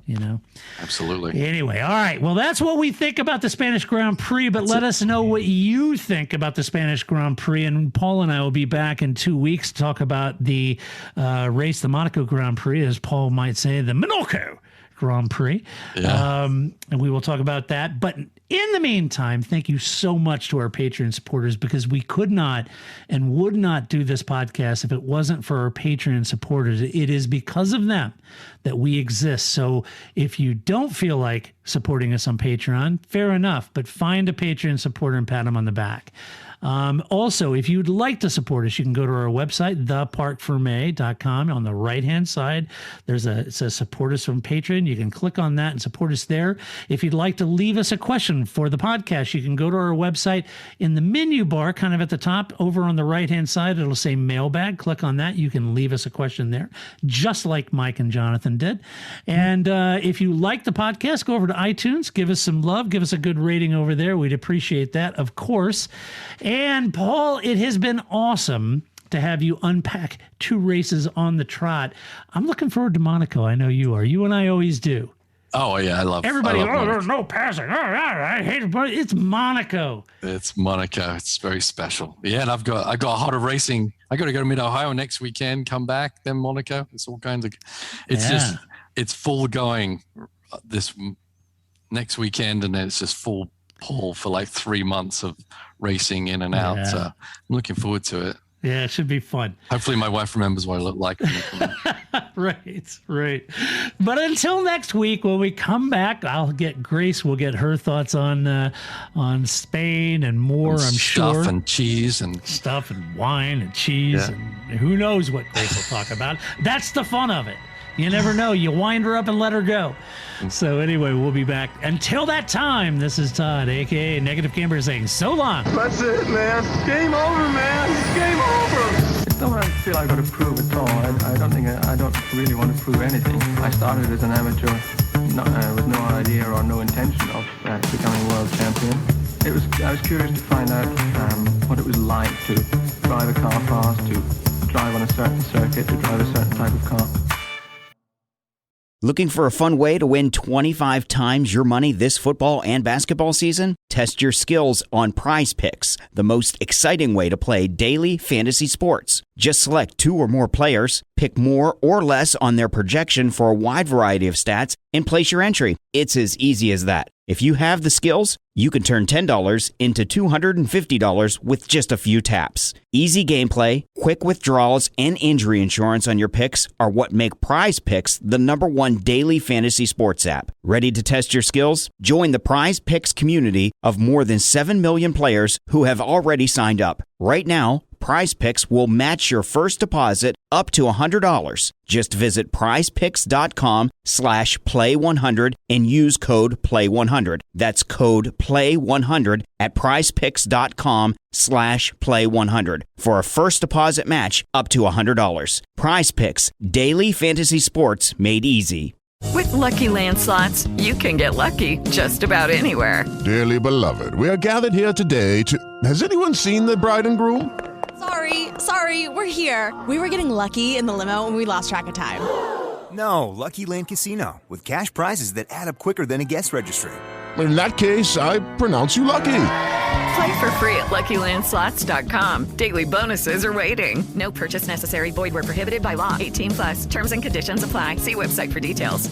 You know, absolutely. Anyway, all right. Well, that's what we think about the Spanish Grand Prix, but let us know what you think about the Spanish Grand Prix. And Paul and I will be back in 2 weeks to talk about the race, the Monaco Grand Prix, as Paul might say, the Monaco Grand Prix. And we will talk about that. But in the meantime, thank you so much to our Patreon supporters, because we could not and would not do this podcast if it wasn't for our Patreon supporters. It is because of them that we exist. So if you don't feel like supporting us on Patreon, fair enough, but find a Patreon supporter and pat them on the back. Also, if you'd like to support us, you can go to our website, theparcfermé.com. On the right-hand side, it says support us from Patreon. You can click on that and support us there. If you'd like to leave us a question for the podcast, you can go to our website. In the menu bar, kind of at the top, over on the right-hand side, it'll say mailbag. Click on that. You can leave us a question there, just like Mike and Jonathan did. And if you like the podcast, go over to iTunes, give us some love, give us a good rating over there. We'd appreciate that, of course. And Paul, it has been awesome to have you unpack 2 races on the trot. I'm looking forward to Monaco. I know you are. You and I always do. Oh, yeah, I love everybody. Monaco. There's no passing. I hate it, but it's Monaco. It's Monaco. It's very special. Yeah, and I got a lot of racing. I got to go to Mid-Ohio next weekend, come back, then Monaco. It's all kinds of, it's full going this next weekend, and then it's just full pull for like 3 months of racing in and out. So I'm looking forward to it. Yeah, it should be fun. Hopefully my wife remembers what I look like. Right. But until next week, when we come back, I'll get Grace. We'll get her thoughts on Spain and more, I'm sure. Stuff and cheese and stuff and wine and cheese. Yeah. And who knows what Grace will talk about. That's the fun of it. You never know. You wind her up and let her go. So anyway, we'll be back. Until that time, this is Todd, a.k.a. Negative Camber, saying so long. That's it, man. Game over, man. Game over. It's not what I feel I've got to prove at all. I don't really want to prove anything. I started as an amateur with no idea or no intention of becoming world champion. I was curious to find out what it was like to drive a car fast, to drive on a certain circuit, to drive a certain type of car. Looking for a fun way to win 25 times your money this football and basketball season? Test your skills on Prize Picks, the most exciting way to play daily fantasy sports. Just select 2 or more players, pick more or less on their projection for a wide variety of stats, and place your entry. It's as easy as that. If you have the skills, you can turn $10 into $250 with just a few taps. Easy gameplay, quick withdrawals, and injury insurance on your picks are what make Prize Picks the #1 daily fantasy sports app. Ready to test your skills? Join the Prize Picks community of more than 7 million players who have already signed up. Right now, Prize Picks will match your first deposit up to $100. Just visit prizepicks.com/play100 and use code PLAY100. That's code PLAY100 at prizepicks.com/play100 for a first deposit match up to $100. Prize Picks, daily fantasy sports made easy. With Lucky Land Slots, you can get lucky just about anywhere. Dearly beloved, we are gathered here today to... Has anyone seen the bride and groom? Sorry, we're here. We were getting lucky in the limo and we lost track of time. No, Lucky Land Casino, with cash prizes that add up quicker than a guest registry. In that case, I pronounce you lucky. Play for free at LuckyLandSlots.com. Daily bonuses are waiting. No purchase necessary. Void where prohibited by law. 18+. Terms and conditions apply. See website for details.